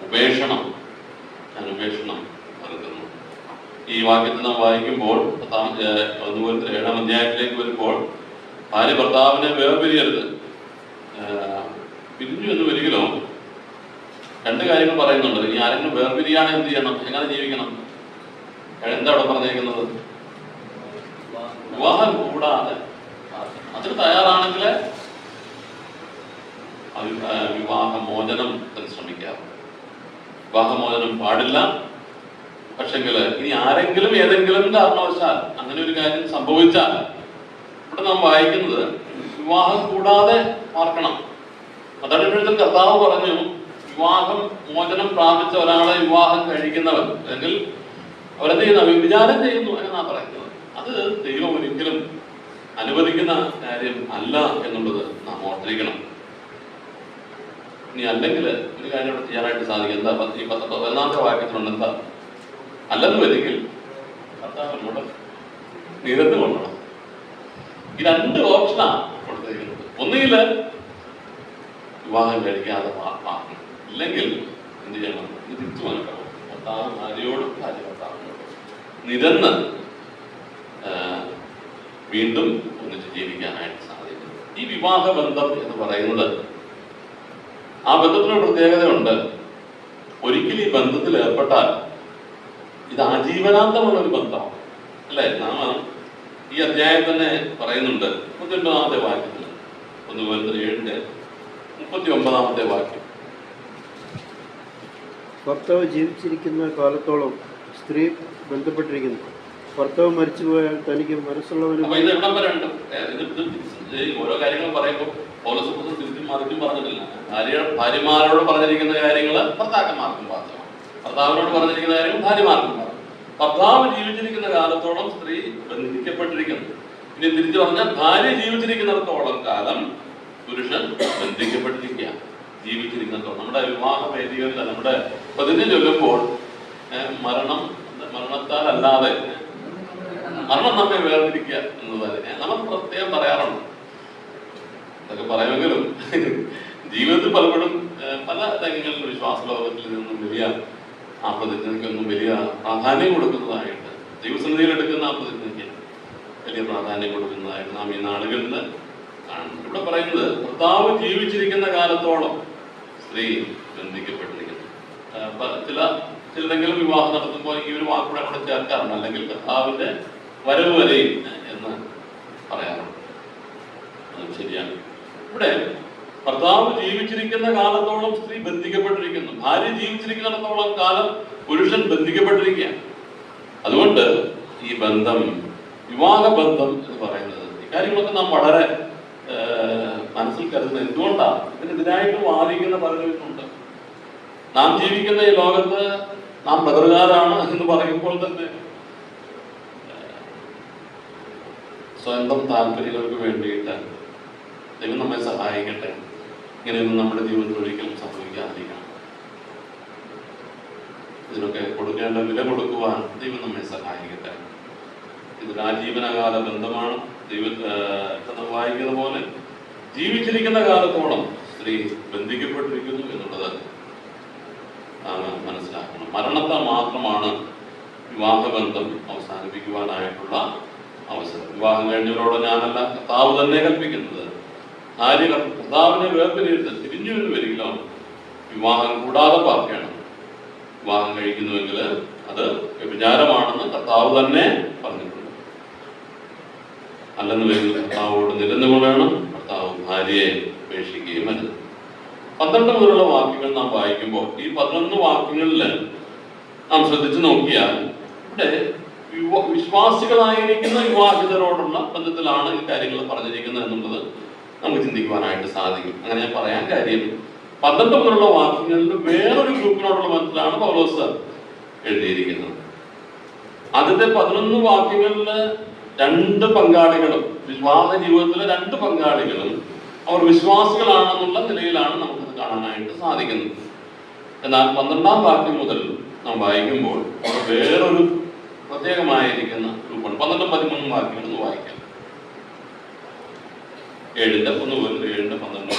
ഉപേക്ഷണം. ഞാൻ ഉപേക്ഷണം വെറുക്കുന്നു. ഈ വാക്യത്തിൽ നാം വായിക്കുമ്പോൾ 7-ാം അധ്യായത്തിലേക്ക് വരുമ്പോൾ, ഭാര്യ ഭർത്താവിനെ വേർപിരിയരുത്, പിരിഞ്ഞു എന്ന് ഒരിക്കലോ 2 കാര്യങ്ങൾ പറയുന്നുണ്ട്. ഇനി ആരെങ്കിലും വേർപിരിയാണ് എന്ത് ചെയ്യണം, എങ്ങനെ ജീവിക്കണം? എന്താ അവിടെ പറഞ്ഞിരിക്കുന്നത്? വിവാഹം കൂടാതെ അതിന് തയ്യാറാണെങ്കിൽ വിവാഹമോചനം ശ്രമിക്കാം. വിവാഹമോചനം പാടില്ല. പക്ഷെങ്കിൽ ഇനി ആരെങ്കിലും ഏതെങ്കിലും കാരണവശാൽ അങ്ങനെ ഒരു കാര്യം സംഭവിച്ചാൽ, ഇവിടെ നാം വായിക്കുന്നത് വിവാഹം കൂടാതെ പാർക്കണം. അതാണ് ഇപ്പോഴത്തെ കർത്താവ് പറഞ്ഞു, വിവാഹം മോചനം പ്രാപിച്ച ഒരാളെ വിവാഹം കഴിക്കുന്നവർ അല്ലെങ്കിൽ അവരെന്ത് ചെയ്യുന്ന വ്യഭിചാരം ചെയ്യുന്നു എന്നാണ് പറയുന്നത്. അത് ദൈവം ഒരിക്കലും അനുവദിക്കുന്ന കാര്യം അല്ല എന്നുള്ളത് നാം ഓർത്തിരിക്കണം. ഇനി അല്ലെങ്കിൽ ഒരു കാര്യം ഇവിടെ ചെയ്യാനായിട്ട് സാധിക്കും. എന്താ? ഈ 11-ാമത്തെ വാക്യത്തിലുണ്ട്, എന്താ? അല്ലെന്ന് വരികിൽ കർത്താവിനോട് നിരന്ന് കൊള്ളണം. ഈ 2 ഓപ്ഷനാണ് കൊടുത്തിരിക്കുന്നത്. ഒന്നുകിൽ വിവാഹം കഴിക്കാതെ പാർക്കണം, ഇല്ലെങ്കിൽ എന്ത് ചെയ്യണം? തിരിച്ചു മനസ്സിലാവും. ഭർത്താവ് ഭാര്യയോടും ഭാര്യ ഭർത്താവിനോടും നിരന്ന് വീണ്ടും ഒന്നിച്ച് ജീവിക്കാനായിട്ട് സാധിക്കും. ഈ വിവാഹ ബന്ധം എന്ന് പറയുന്നത്, ആ ബന്ധത്തിനൊരു പ്രത്യേകതയുണ്ട്. ഒരിക്കലും ഈ ബന്ധത്തിൽ ഏർപ്പെട്ടാൽ ഇത് ആജീവനാന്തമുള്ള ഒരു ബന്ധമാണ്, അല്ലേ? നാം ഈ അധ്യായം തന്നെ പറയുന്നുണ്ട് 39-ാമത്തെ വാക്യത്തിൽ, 1 Corinthians 7-ന്റെ 39-ാമത്തെ വാക്യം. ഭർത്താവ് ജീവിച്ചിരിക്കുന്ന കാലത്തോളം സ്ത്രീ ബന്ധപ്പെട്ടിരിക്കുന്നു. ഭർത്താവ് മരിച്ചുപോയാൽ തനിക്ക് മനസ്സുള്ളവന്. അപ്പൊ ഇത് എവിടം വരെ ഉണ്ട്? ഓരോ കാര്യങ്ങൾ പറയുമ്പോൾ പൗലോസ് തിരിച്ചും മറിച്ചും പറഞ്ഞിട്ടില്ല. ഭാര്യമാരോട് പറഞ്ഞിരിക്കുന്ന കാര്യങ്ങൾ ഭർത്താക്കന്മാർക്കും ബാധകമാണ്, ഭർത്താവിനോട് പറഞ്ഞിരിക്കുന്ന കാര്യങ്ങൾ ഭാര്യമാർക്കും ബാധകം. ഭർത്താവ് ജീവിച്ചിരിക്കുന്ന കാലത്തോളം സ്ത്രീ ബന്ധിക്കപ്പെട്ടിരിക്കുന്നു. ഇനി തിരിച്ചു പറഞ്ഞാൽ, ഭാര്യ ജീവിച്ചിരിക്കുന്നിടത്തോളം കാലം പുരുഷൻ ബന്ധിക്കപ്പെട്ടിരിക്കുക. ജീവിച്ചിരിക്കുന്നിടത്തോളം നമ്മുടെ വിവാഹ വേദികളിൽ നമ്മുടെ പ്രതിജ്ഞ ചൊല്ലുമ്പോൾ മരണത്താൽ അല്ലാതെ മരണം നമ്മെ വേർതിരിക്കുക എന്നതല്ലേ നമ്മൾ പ്രത്യേകം പറയാറുണ്ട്. അതൊക്കെ പറയുമെങ്കിലും ജീവിതത്തിൽ പലപ്പോഴും പല രംഗങ്ങളിലും വിശ്വാസ ലോകത്തിൽ നിന്നും വലിയ ആ പ്രതിജ്ഞയ്ക്കൊന്നും വലിയ പ്രാധാന്യം കൊടുക്കുന്നതായിട്ട്, ദൈവസന്നിധിയിൽ എടുക്കുന്ന ആ പ്രതിജ്ഞയ്ക്ക് വലിയ പ്രാധാന്യം കൊടുക്കുന്നതായിട്ട് നാം ഈ നാളുകളിൽ കാണുന്നു. ഇവിടെ പറയുന്നത്, ഭർത്താവ് ജീവിച്ചിരിക്കുന്ന കാലത്തോളം സ്ത്രീ ബന്ധിക്കപ്പെട്ടിരിക്കുന്നു. ചിലരെങ്കിലും വിവാഹം നടത്തുമ്പോൾ ഈ ഒരു വാക്കുകൂടെ അവിടെ ചേർക്കാറുണ്ട്, അല്ലെങ്കിൽ കർത്താവിന്റെ വരവ് വരെയും എന്ന് പറയാറുണ്ട്. അത് ശരിയാണ്. ഇവിടെ ഭർത്താവ് ജീവിച്ചിരിക്കുന്ന കാലത്തോളം സ്ത്രീ ബന്ധിക്കപ്പെട്ടിരിക്കുന്നു, ഭാര്യ ജീവിച്ചിരിക്കുന്നിടത്തോളം കാലം പുരുഷൻ ബന്ധിക്കപ്പെട്ടിരിക്കുകയാണ്. അതുകൊണ്ട് ഈ ബന്ധം, വിവാഹ ബന്ധം എന്ന് പറയുന്നത്, ഇക്കാര്യങ്ങളൊക്കെ നാം വളരെ മനസ്സിൽ കരുതുന്നത്. എന്തുകൊണ്ടാണ്? ഇതിനെതിരായിട്ട് വാദിക്കുന്ന പലരുമുണ്ട്. നാം ജീവിക്കുന്ന ഈ ലോകത്ത് നാം പ്രകൃതികാരാണ് എന്ന് പറയുമ്പോൾ തന്നെ സ്വന്തം താല്പര്യങ്ങൾക്ക് വേണ്ടിയിട്ട് ദൈവം നമ്മെ സഹായിക്കട്ടെ, ഇങ്ങനെയൊന്നും നമ്മുടെ ജീവിതത്തിൽ ഒരിക്കലും സംഭവിക്കാതിരിക്കണം. ഇതിനൊക്കെ കൊടുക്കേണ്ട വില കൊടുക്കുവാൻ ദൈവം നമ്മെ സഹായിക്കട്ടെ. ഇതൊരു ആജീവനകാല ബന്ധമാണ്. ദൈവം വായിക്കുന്ന പോലെ ജീവിച്ചിരിക്കുന്ന കാലത്തോളം സ്ത്രീ ബന്ധിക്കപ്പെട്ടിരിക്കുന്നു എന്നുള്ളത് മനസ്സിലാക്കണം. മരണത്താൽ മാത്രമാണ് വിവാഹബന്ധം അവസാനിപ്പിക്കുവാനായിട്ടുള്ള അവസരം. വിവാഹം കഴിഞ്ഞവരോട് ഞാനല്ല, കർത്താവ് തന്നെ കൽപ്പിക്കുന്നത്, ഭാര്യ കർത്താവിനെ വേർപിരിയരുത്, തിരിഞ്ഞു എന്ന് വരികിലോ വിവാഹം കൂടാതെ പാർക്കണം. വിവാഹം കഴിക്കുന്നുവെങ്കിൽ അത് വ്യഭിചാരമാണെന്ന് കർത്താവ് തന്നെ പറഞ്ഞിട്ടുണ്ട്. അല്ലെന്ന് വരുന്ന കർത്താവോട് നിരന്നുകൊള്ളണം. കർത്താവ് ഭാര്യയെ ഉപേക്ഷിക്കുകയും അരുത്. 12 മുതലുള്ള വാക്യങ്ങൾ നാം വായിക്കുമ്പോൾ ഈ 11 വാക്യങ്ങളിൽ നാം ശ്രദ്ധിച്ചു നോക്കിയാൽ ഇവിടെ വിശ്വാസികളായിരിക്കുന്ന വിവാഹിതരോടുള്ള ബന്ധത്തിലാണ് ഈ കാര്യങ്ങൾ പറഞ്ഞിരിക്കുന്നത് എന്നുള്ളത് നമുക്ക് ചിന്തിക്കുവാനായിട്ട് സാധിക്കും. അങ്ങനെ ഞാൻ പറയാൻ കാര്യം 12 മുതലുള്ള വാക്യങ്ങളിൽ വേറൊരു ഗ്രൂപ്പിനോടുള്ള ബന്ധത്തിലാണ് പൗലോസ് എഴുതിയിരിക്കുന്നത്. ആദ്യത്തെ 11 വാക്യങ്ങളിൽ 2 പങ്കാളികളും, വിവാഹ ജീവിതത്തിലെ 2 പങ്കാളികളും അവർ വിശ്വാസികളാണെന്നുള്ള നിലയിലാണ് നമുക്കത് കാണാനായിട്ട് സാധിക്കുന്നത്. എന്നാൽ 12ാം വാക്യം മുതൽ നാം വായിക്കുമ്പോൾ വേറൊരു പ്രത്യേകമായിരിക്കുന്ന ഗ്രൂപ്പാണ്. 12, 13 വാക്യങ്ങൾ ഒന്ന് വായിക്കാം. 7-ന്റെ 1 മുതൽ 7-ന്റെ 12.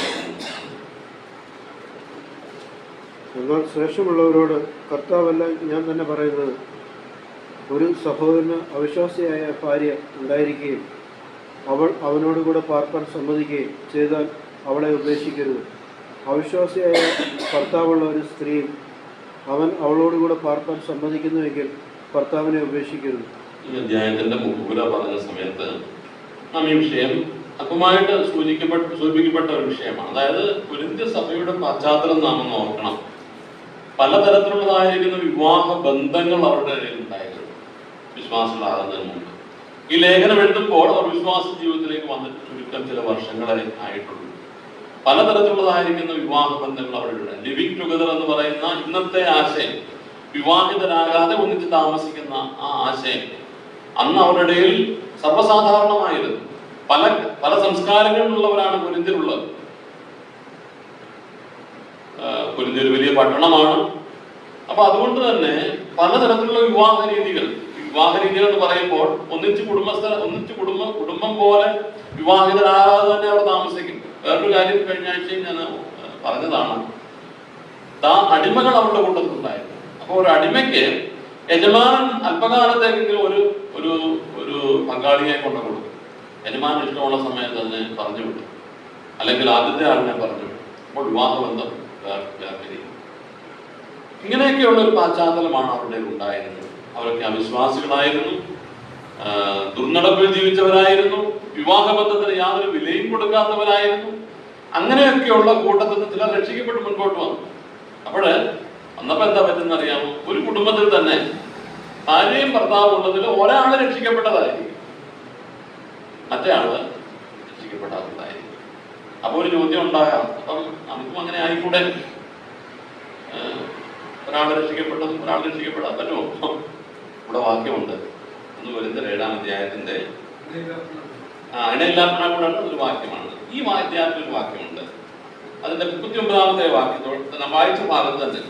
എന്നാൽ ശേഷമുള്ളവരോട് കർത്താവല്ല ഞാൻ തന്നെ പറയുന്നത്, ഒരു സഹോദരന് അവിശ്വാസിയായ ഭാര്യ ഉണ്ടായിരിക്കുകയും അവൾ അവനോടുകൂടെ പാർപ്പാൻ സമ്മതിക്കുകയും ചെയ്താൽ അവളെ ഉപേക്ഷിക്കരുത്. അവിശ്വാസിയായ ഭർത്താവുള്ള ഒരു സ്ത്രീയും അവൻ അവളോടുകൂടെ പാർപ്പാൻ സമ്മതിക്കുന്നുവെങ്കിൽ ഭർത്താവിനെ ഉപേക്ഷിക്കരുത്. ഈ അധ്യായത്തിന്റെ മുഖപുര പറഞ്ഞ സമയത്ത് നാം ഈ വിഷയം അല്പമായിട്ട് സൂചിപ്പിക്കപ്പെട്ട ഒരു വിഷയമാണ്. അതായത് കൊരിന്ത്യ സഭയുടെ പശ്ചാത്തലം നാം ഒന്ന് ഓർക്കണം. പലതരത്തിലുള്ളതായിരിക്കുന്ന വിവാഹ ബന്ധങ്ങൾ അവരുടെ ഇടയിൽ ഉണ്ടായിരുന്നു വിശ്വാസികളാകുന്നതിന് മുമ്പ്. ഈ ലേഖനം എഴുതുമ്പോൾ അവർ വിശ്വാസ ജീവിതത്തിലേക്ക് വന്നിട്ട് ചുരുക്കം ചില വർഷങ്ങളെ ആയിട്ടുള്ളൂ. പലതരത്തിലുള്ളതായിരിക്കുന്ന വിവാഹ ബന്ധങ്ങൾ അവരുടെ ലിവിങ് ടുഗദർ എന്ന് പറയുന്ന ഇന്നത്തെ ആശയം, വിവാഹിതരാകാതെ ഒന്നിച്ച് താമസിക്കുന്ന ആ ആശയം അന്ന് അവരുടെ ഇടയിൽ സർവ്വസാധാരണമായിരുന്നു. പല സംസ്കാരങ്ങളിലുള്ളവരാണ് കൊരിന്ത്യരുള്ളത്. കൊരിന്ത്യ ഒരു വലിയ പട്ടണമാണ്. അപ്പൊ അതുകൊണ്ട് തന്നെ പലതരത്തിലുള്ള വിവാഹ രീതികൾ എന്ന് പറയുമ്പോൾ ഒന്നിച്ച് കുടുംബം പോലെ വിവാഹിതരാകാതെ തന്നെ അവർ താമസിക്കും. വേറൊരു കാര്യം കഴിഞ്ഞ ആഴ്ചയും ഞാൻ പറഞ്ഞതാണ്, അടിമകൾ അവരുടെ കൂട്ടത്തിലുണ്ടായിരുന്നു. അപ്പൊ ഒരു അടിമയ്ക്ക് യജമാനൻ അല്പകാലത്തേക്കെങ്കിലും ഒരു ഒരു പങ്കാളിയെ കൊണ്ട് കൊടുക്കും. യജമാനൻ ഇഷ്ടമുള്ള സമയത്ത് തന്നെ പറഞ്ഞു വിട്ടു, അല്ലെങ്കിൽ ആദ്യത്തെ ആളിനെ പറഞ്ഞു വിട്ടു. അപ്പോൾ വിവാഹബന്ധം വേർപിരിയും. ഇങ്ങനെയൊക്കെയുള്ള ഒരു പശ്ചാത്തലമാണ് അവരുടെ ഉണ്ടായിരുന്നത്. അവരൊക്കെ അവിശ്വാസികളായിരുന്നു, ദുർനടപ്പിൽ ജീവിച്ചവരായിരുന്നു, വിവാഹബന്ധത്തിന് യാതൊരു വിലയും കൊടുക്കാത്തവരായിരുന്നു. അങ്ങനെയൊക്കെയുള്ള കൂട്ടത്തിൽ നിന്ന് ചിലർ രക്ഷിക്കപ്പെട്ട് മുൻപോട്ട് വന്നു. അപ്പോഴ് വന്നപ്പോ എന്താ പറ്റുന്ന അറിയാമോ? ഒരു കുടുംബത്തിൽ തന്നെ ഭാര്യയും ഭർത്താവും ഉള്ളതിൽ ഒരാള് രക്ഷിക്കപ്പെട്ടതായിരിക്കും, മറ്റേ ആള് രക്ഷിക്കപ്പെടാത്തതായിരിക്കും. അപ്പൊ ഒരു ചോദ്യം ഉണ്ടാകാം, അപ്പം നമുക്കും അങ്ങനെ ആയിക്കൂടെ? ഒരാൾ രക്ഷിക്കപ്പെട്ടതും ഒരാൾ രക്ഷിക്കപ്പെടാൻ പറ്റുമോ? ഇവിടെ വാക്യമുണ്ട്. 1 കൊരിന്ത്യർ 7-ാം അധ്യായത്തിന്റെ ഇണയില്ലാത്തവനാണ് ഒരു വാക്യമാണ്. ഈ അധ്യായത്തിൽ ഒരു വാക്യമുണ്ട്. അതിന്റെ 39-ാമത്തെ വാക്യത്തോട് നാം വായിച്ച ഭാഗത്ത് തന്നെ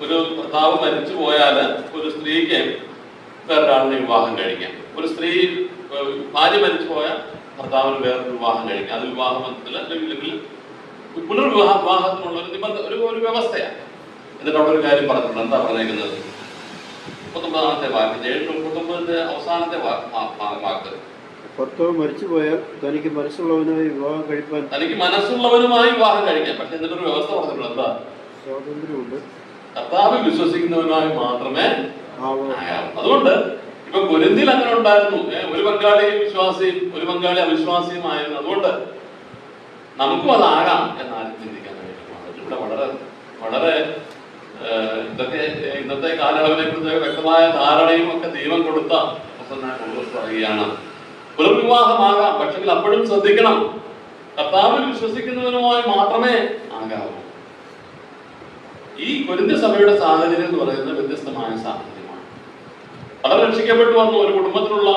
ഒരു ഭർത്താവ് മരിച്ചു പോയാൽ ഒരു സ്ത്രീക്ക് വേറൊരാളിനെ വിവാഹം കഴിക്കാം. ഒരു സ്ത്രീ ഭാര്യ മരിച്ചു പോയാൽ ഭർത്താവിന് വേറൊരു വിവാഹം കഴിക്കാം. അത് വിവാഹബന്ധത്തിൽ അല്ലെങ്കിൽ വിവാഹത്തിനുള്ള ഒരു വ്യവസ്ഥയാണ്. എന്നിട്ട് അവിടെ ഒരു കാര്യം പറഞ്ഞിട്ടുണ്ട്. എന്താ പറഞ്ഞേക്കുന്നത്? 39-ാമത്തെ വാക്യം, 7-39 അവസാനത്തെ വാക്ക്. ഭർത്താവ് മരിച്ചുപോയാൽ തനിക്ക് മനസ്സുള്ളവനുമായി വിവാഹം കഴിക്കാൻ പക്ഷെ എന്നിട്ടൊരു വ്യവസ്ഥ പറഞ്ഞിട്ടുണ്ട്. എന്താ? സ്വാതന്ത്ര്യമുണ്ട്. കർത്താവിൽ വിശ്വസിക്കുന്നവനുമായി മാത്രമേ ആകാവൂ. അതുകൊണ്ട് ഇപ്പൊ കൊരിന്ത്യയിൽ അങ്ങനെ ഉണ്ടായിരുന്നു. ഒരു പങ്കാളി വിശ്വാസിയും ഒരു പങ്കാളി അവിശ്വാസിയുമായിരുന്നു. അതുകൊണ്ട് നമുക്കും അതാകാം എന്നാലും ചിന്തിക്കാൻ കഴിയും. ഇവിടെ വളരെ വളരെ ഇതൊക്കെ ഇന്നത്തെ കാലയളവിനെ കുറിച്ച് വ്യക്തമായ ധാരണയും ഒക്കെ ദൈവം കൊടുത്ത പറയുകയാണ്. പുനർവിവാഹമാകാം, പക്ഷെ അപ്പോഴും ശ്രദ്ധിക്കണം, കർത്താവിൽ വിശ്വസിക്കുന്നവനുമായി മാത്രമേ ആകാവൂ. ഈ കൊരിന്ത്യ സഭയുടെ സാഹചര്യം എന്ന് പറയുന്നത് വ്യത്യസ്തമായ സാഹചര്യമാണ്. പലർ രക്ഷിക്കപ്പെട്ടു വന്നു. ഒരു കുടുംബത്തിലുള്ള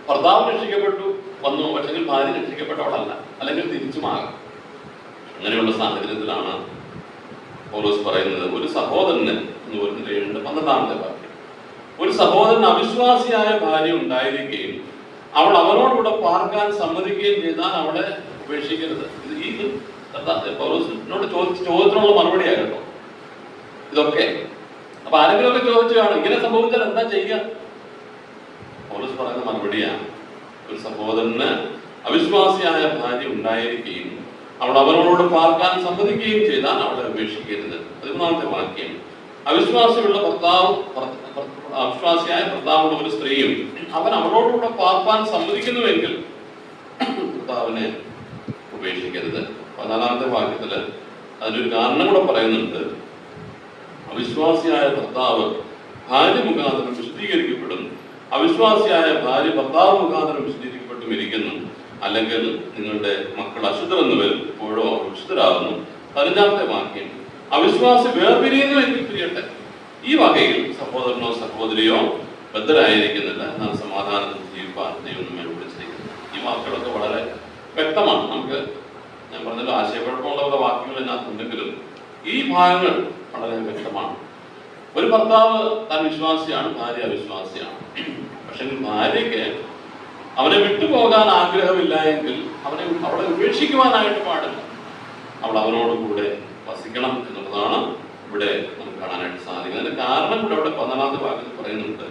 ഭർത്താവ് രക്ഷിക്കപ്പെട്ടു വന്നു, പക്ഷെങ്കിൽ ഭാര്യ രക്ഷിക്കപ്പെട്ടവളല്ല, അല്ലെങ്കിൽ തിരിച്ചുമാകാം. അങ്ങനെയുള്ള സാഹചര്യത്തിലാണ് പൗലോസ് പറയുന്നത് ഒരു സഹോദരന് എന്ന് പറയുന്നത് 7:12 വാക്യം. ഒരു സഹോദരൻ അവിശ്വാസിയായ ഭാര്യ ഉണ്ടായിരിക്കുകയും അവൾ അവനോടുകൂടെ പാർക്കാൻ സമ്മതിക്കുകയും ചെയ്താൽ അവളെ ഉപേക്ഷിക്കരുത്. ഇത് പൗലോസിനോട് ചോദ്യത്തിനുള്ള മറുപടിയാണ് കേട്ടോ ഇതൊക്കെ. അപ്പൊ ആരെങ്കിലും ഒക്കെ ചോദിച്ചു കാണും ഇങ്ങനെ സംഭവിച്ചാൽ എന്താ ചെയ്യുക? പൗലോസ് പറയുന്ന മറുപടിയാണ് ഒരു സഹോദരന് അവിശ്വാസിയായ ഭാര്യ ഉണ്ടായിരിക്കുകയും അവൾ അവനോട് പാർക്കാൻ സമ്മതിക്കുകയും ചെയ്താൽ അവളെ ഉപേക്ഷിക്കരുത്. 13 വാക്യം. അവിശ്വാസിയായ ഭർത്താവുള്ള ഒരു സ്ത്രീയും അവൻ അവളോടുകൂടെ പാർപ്പാൻ സമ്മതിക്കുന്നുവെങ്കിൽ ഭർത്താവിനെ ഉപേക്ഷിക്കരുത്. 14 വാക്യത്തില് അതിനൊരു കാരണം കൂടെ പറയുന്നുണ്ട്. അവിശ്വാസിയായ ഭർത്താവ് ഭാര്യ മുഖാന്തരം വിശുദ്ധീകരിക്കപ്പെടും, അവിശ്വാസിയായ ഭാര്യ ഭർത്താവ് മുഖാന്തരം വിശുദ്ധീകരിക്കപ്പെട്ടും ഇരിക്കുന്നു. അല്ലെങ്കിൽ നിങ്ങളുടെ മക്കൾ അശുദ്ധർ എന്ന് വരും, ഇപ്പോഴോ അവർ വിശുദ്ധരാകുന്നു. 15 വാക്യം. അവിശ്വാസി വേർപിരിയുന്നു എങ്കിൽ പിരിയട്ടെ. ഈ വകയിൽ സഹോദരനോ സഹോദരിയോ ബദ്ധരായിരിക്കുന്നില്ല, എന്നാൽ സമാധാനത്തിൽ ജീവിപ്പാൻ ദൈവം നമ്മെ വിളിച്ചിരിക്കുന്നു. ഈ വാക്കുകളൊക്കെ വളരെ വ്യക്തമാണ്. നമുക്ക് ഞാൻ പറഞ്ഞല്ലോ ആശയക്കുഴപ്പമുള്ള വാക്യങ്ങൾ ഇതിനകത്തുണ്ടെങ്കിലും ഈ ഭാഗങ്ങൾ വളരെ വ്യക്തമാണ്. ഒരു ഭർത്താവ് താൻ വിശ്വാസിയാണ്, ഭാര്യ അവിശ്വാസിയാണ്. പക്ഷെ ഭാര്യയ്ക്ക് അവനെ വിട്ടുപോകാൻ ആഗ്രഹമില്ല എങ്കിൽ അവളെ ഉപേക്ഷിക്കുവാനായിട്ട് പാടില്ല. അവൾ അവനോട് കൂടെ വസിക്കണം എന്നുള്ളതാണ് ഇവിടെ നമുക്ക് കാണാനായിട്ട് സാധിക്കുന്നത്. അതിന്റെ കാരണം കൂടെ അവിടെ 14 വാക്യത്തിൽ പറയുന്നുണ്ട്.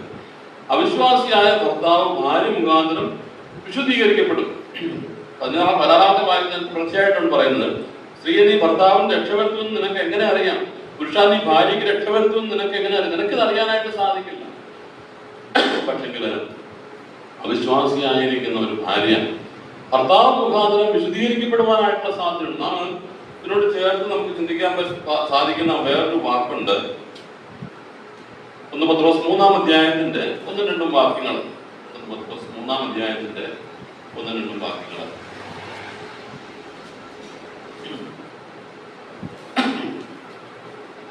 അവിശ്വാസിയായ ഭർത്താവ് ഭാര്യ മുഖാന്തരം വിശുദ്ധീകരിക്കപ്പെടും. 16 വാക്യത്തിൽ തീർച്ചയായിട്ടും പറയുന്നത് സ്ത്രീയെ നീ ഭർത്താവിന് രക്ഷപ്പെടുത്തുമെന്ന് നിനക്ക് എങ്ങനെ അറിയാം? പുരുഷ നീ ഭാര്യയ്ക്ക് രക്ഷപ്പെടുത്തുമെന്ന് നിനക്ക് എങ്ങനെ അറിയാം? നിനക്കിത് അറിയാനായിട്ട് സാധിക്കില്ല. പക്ഷെങ്കിൽ അവിശ്വാസിയായിരിക്കുന്ന ഒരു ഭാര്യ ഭർത്താവ് മുഖാന്തരം വിശദീകരിക്കപ്പെടുവാനായിട്ടുള്ള സാധ്യതയുണ്ട്. നാം ഇതിനോട് ചേർത്ത് നമുക്ക് ചിന്തിക്കാൻ സാധിക്കുന്ന വേറൊരു വാക്കുണ്ട്. 1 പത്രോസ് 3-ാം അധ്യായത്തിന്റെ 1-2 വാക്യങ്ങൾ. 1 പത്രോസ് 3-ാം അധ്യായത്തിന്റെ 1-2 വാക്യങ്ങൾ.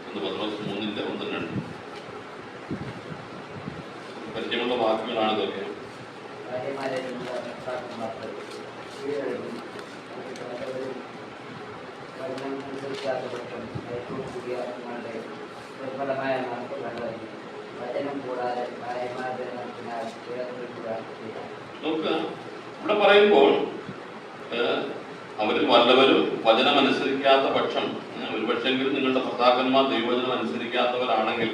1 പത്രോസ് 3:1-2 പരിചയമുള്ള വാക്യങ്ങളാണ് ഇതൊക്കെ. നോക്കുക, ഇവിടെ പറയുമ്പോൾ അവരിൽ വല്ലവരും വചനം അനുസരിക്കാത്ത പക്ഷം, ഒരു പക്ഷെങ്കിലും നിങ്ങളുടെ ഭർത്താക്കന്മാർ ദൈവവചനം അനുസരിക്കാത്തവരാണെങ്കിൽ,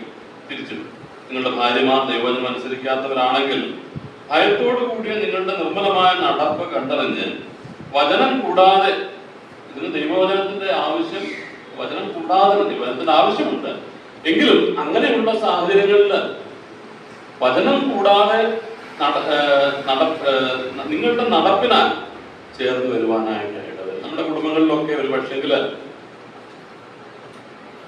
തിരിച്ചും നിങ്ങളുടെ ഭാര്യമാർ ദൈവവചനം അനുസരിക്കാത്തവരാണെങ്കിൽ ഭയത്തോടു കൂടിയ നിങ്ങളുടെ നിർമ്മലമായ നടപ്പ് കണ്ടറിഞ്ഞ് വചനം കൂടാതെ, ഇതിന് ദൈവവചനത്തിന്റെ ആവശ്യം, വചനം കൂടാതെ ദൈവവചനത്തിന്റെ ആവശ്യമുണ്ട് എങ്കിലും അങ്ങനെയുള്ള സാഹചര്യങ്ങളിൽ വചനം കൂടാതെ നിങ്ങളുടെ നടപ്പിനാൽ ചേർന്ന് വരുവാനായിട്ട് ഇടവരും. നമ്മുടെ കുടുംബങ്ങളിലൊക്കെ ഒരു പക്ഷെങ്കിൽ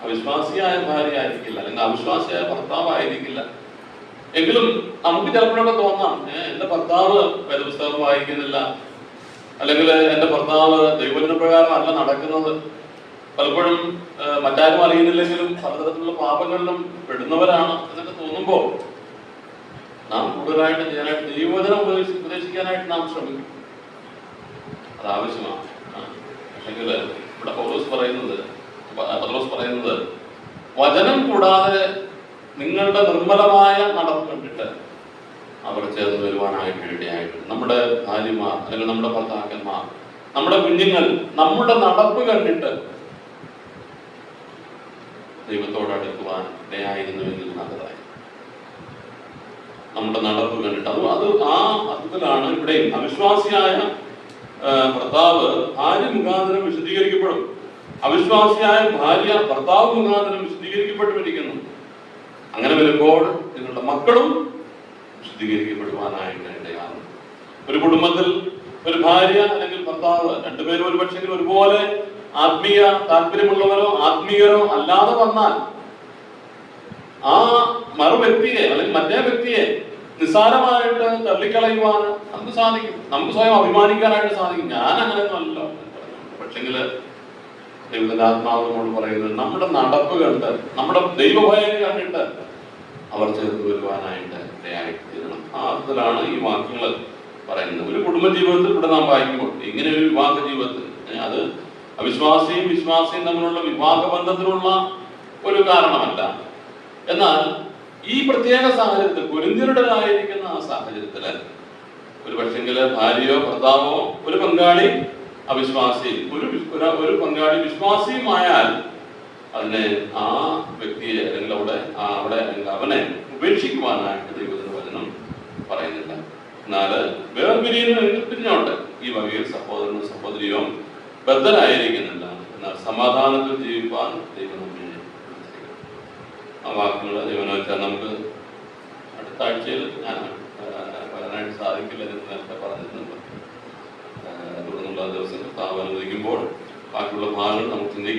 അവിശ്വാസിയായ ഭാര്യ ആയിരിക്കില്ല, അല്ലെങ്കിൽ അവിശ്വാസിയായ ഭർത്താവായിരിക്കില്ല. എങ്കിലും നമുക്ക് ചിലപ്പോഴൊക്കെ തോന്നാം, എന്റെ ഭർത്താവ് വേദപുസ്തകം വായിക്കുന്നില്ല, അല്ലെങ്കിൽ എന്റെ ഭർത്താവ് ദൈവവചന പ്രകാരം അല്ല നടക്കുന്നത്. പലപ്പോഴും മറ്റാരും അറിയുന്നില്ലെങ്കിലും പലതരത്തിലുള്ള പാപങ്ങളിലും പെടുന്നവരാണ് എന്നൊക്കെ തോന്നുമ്പോൾ നാം കൂടുതലായിട്ട് ചെയ്യാനായിട്ട് ദൈവവചനം ഉപദേശിക്കാനായിട്ട് നാം ശ്രമിക്കും. അത് ആവശ്യമാണ്. പക്ഷെങ്കിൽ ഇവിടെ പത്രോസ് പറയുന്നത് വചനം കൂടാതെ നിങ്ങളുടെ നിർമ്മലമായ നടപ്പ് കണ്ടിട്ട് അവർ ചേർന്ന് വരുവാനായിട്ട് ഇടയായിട്ടുണ്ട്. നമ്മുടെ ഭാര്യമാർ അല്ലെങ്കിൽ നമ്മുടെ ഭർത്താക്കന്മാർ, നമ്മുടെ കുഞ്ഞുങ്ങൾ നമ്മുടെ നടപ്പ് കണ്ടിട്ട് ദൈവത്തോട് അടുക്കുവാൻ ഇടയായിരുന്നുവെങ്കിൽ നല്ലതായി. നമ്മുടെ നടപ്പ് കണ്ടിട്ട് അത് ആ അർത്ഥത്തിലാണ് ഇവിടെയും അവിശ്വാസിയായ ഭർത്താവ് ഭാര്യ മുഖാന്തരം വിശദീകരിക്കപ്പെടും, അവിശ്വാസിയായ ഭാര്യ ഭർത്താവ് മുഖാന്തരം വിശദീകരിക്കപ്പെട്ടിരിക്കുന്നു. അങ്ങനെ വരുമ്പോൾ നിങ്ങളുടെ മക്കളും വിശദീകരിക്കപ്പെടുവാനായിട്ട് ഇടയാണ്. ഒരു കുടുംബത്തിൽ ഒരു ഭാര്യ അല്ലെങ്കിൽ ഭർത്താവ് രണ്ടുപേരും ഒരു പക്ഷേ ഒരുപോലെ ആത്മീയ താല്പര്യമുള്ളവരോ ആത്മീയരോ അല്ലാതെ വന്നാൽ ആ മറു വ്യക്തിയെ അല്ലെങ്കിൽ മറ്റേ വ്യക്തിയെ നിസ്സാരമായിട്ട് തള്ളിക്കളയുവാൻ നമുക്ക് സാധിക്കും. നമുക്ക് സ്വയം അഭിമാനിക്കാനായിട്ട് സാധിക്കും. ഞാൻ അങ്ങനെയൊന്നും അല്ല. പക്ഷെങ്കില് ദൈവത്തിന്റെ ആത്മാവിനോട് പറയുന്നത് നമ്മുടെ നടപ്പ് കണ്ട്, നമ്മുടെ ദൈവഭയം കണ്ടിട്ട് അവർ ചേർത്ത് വരുവാനായിട്ട് ഇടയായിത്തീരണം. ആ അർത്ഥത്തിലാണ് ഈ വാക്യങ്ങൾ പറയുന്നത്. ഒരു കുടുംബജീവിതത്തിൽ ഇവിടെ നാം വായിക്കുമ്പോൾ ഇങ്ങനെ ഒരു വിവാഹ ജീവിതത്തിൽ അത് അവിശ്വാസിയും വിശ്വാസിയും തമ്മിലുള്ള വിവാഹ ബന്ധത്തിലുള്ള ഒരു കാരണമല്ല. എന്നാൽ ഈ പ്രത്യേക സാഹചര്യത്തിൽ കൊരിന്ത്യരുടേതായിരിക്കുന്ന ആ സാഹചര്യത്തില് ഒരു പക്ഷെങ്കില് ഭാര്യയോ ഭർത്താവോ ഒരു പങ്കാളി അവിശ്വാസി ഒരു പങ്കാളി വിശ്വാസിയുമായാൽ അതിനെ ആ വ്യക്തിയെ അല്ലെങ്കിൽ അവിടെ അല്ലെങ്കിൽ അവനെ ഉപേക്ഷിക്കുവാനായിട്ട് ദൈവത്തിന്റെ വചനം പറയുന്നില്ല. എന്നാൽ വേർപിരിയുന്നെങ്കിൽ പിന്നോട്ട് ഈ വകയിൽ സഹോദരനും സഹോദരിയോ ബദ്ധരായിരിക്കുന്നില്ല. എന്നാൽ സമാധാനത്തിൽ ജീവിപ്പാൻ ദൈവം നമ്മെ ആ വാക്കുകൾ ദൈവം വെച്ചാൽ നമുക്ക് അടുത്ത ആഴ്ചയിൽ ഞാൻ വരാനായിട്ട് സാധിക്കില്ല എന്ന് നേരത്തെ പറഞ്ഞിട്ടുണ്ട്. തുടർന്നുള്ള ദിവസങ്ങൾ സ്ഥാപനം അനുവദിക്കുമ്പോൾ ബാക്കിയുള്ള ഭാഗങ്ങൾ നമുക്ക് ചിന്തിക്കാം.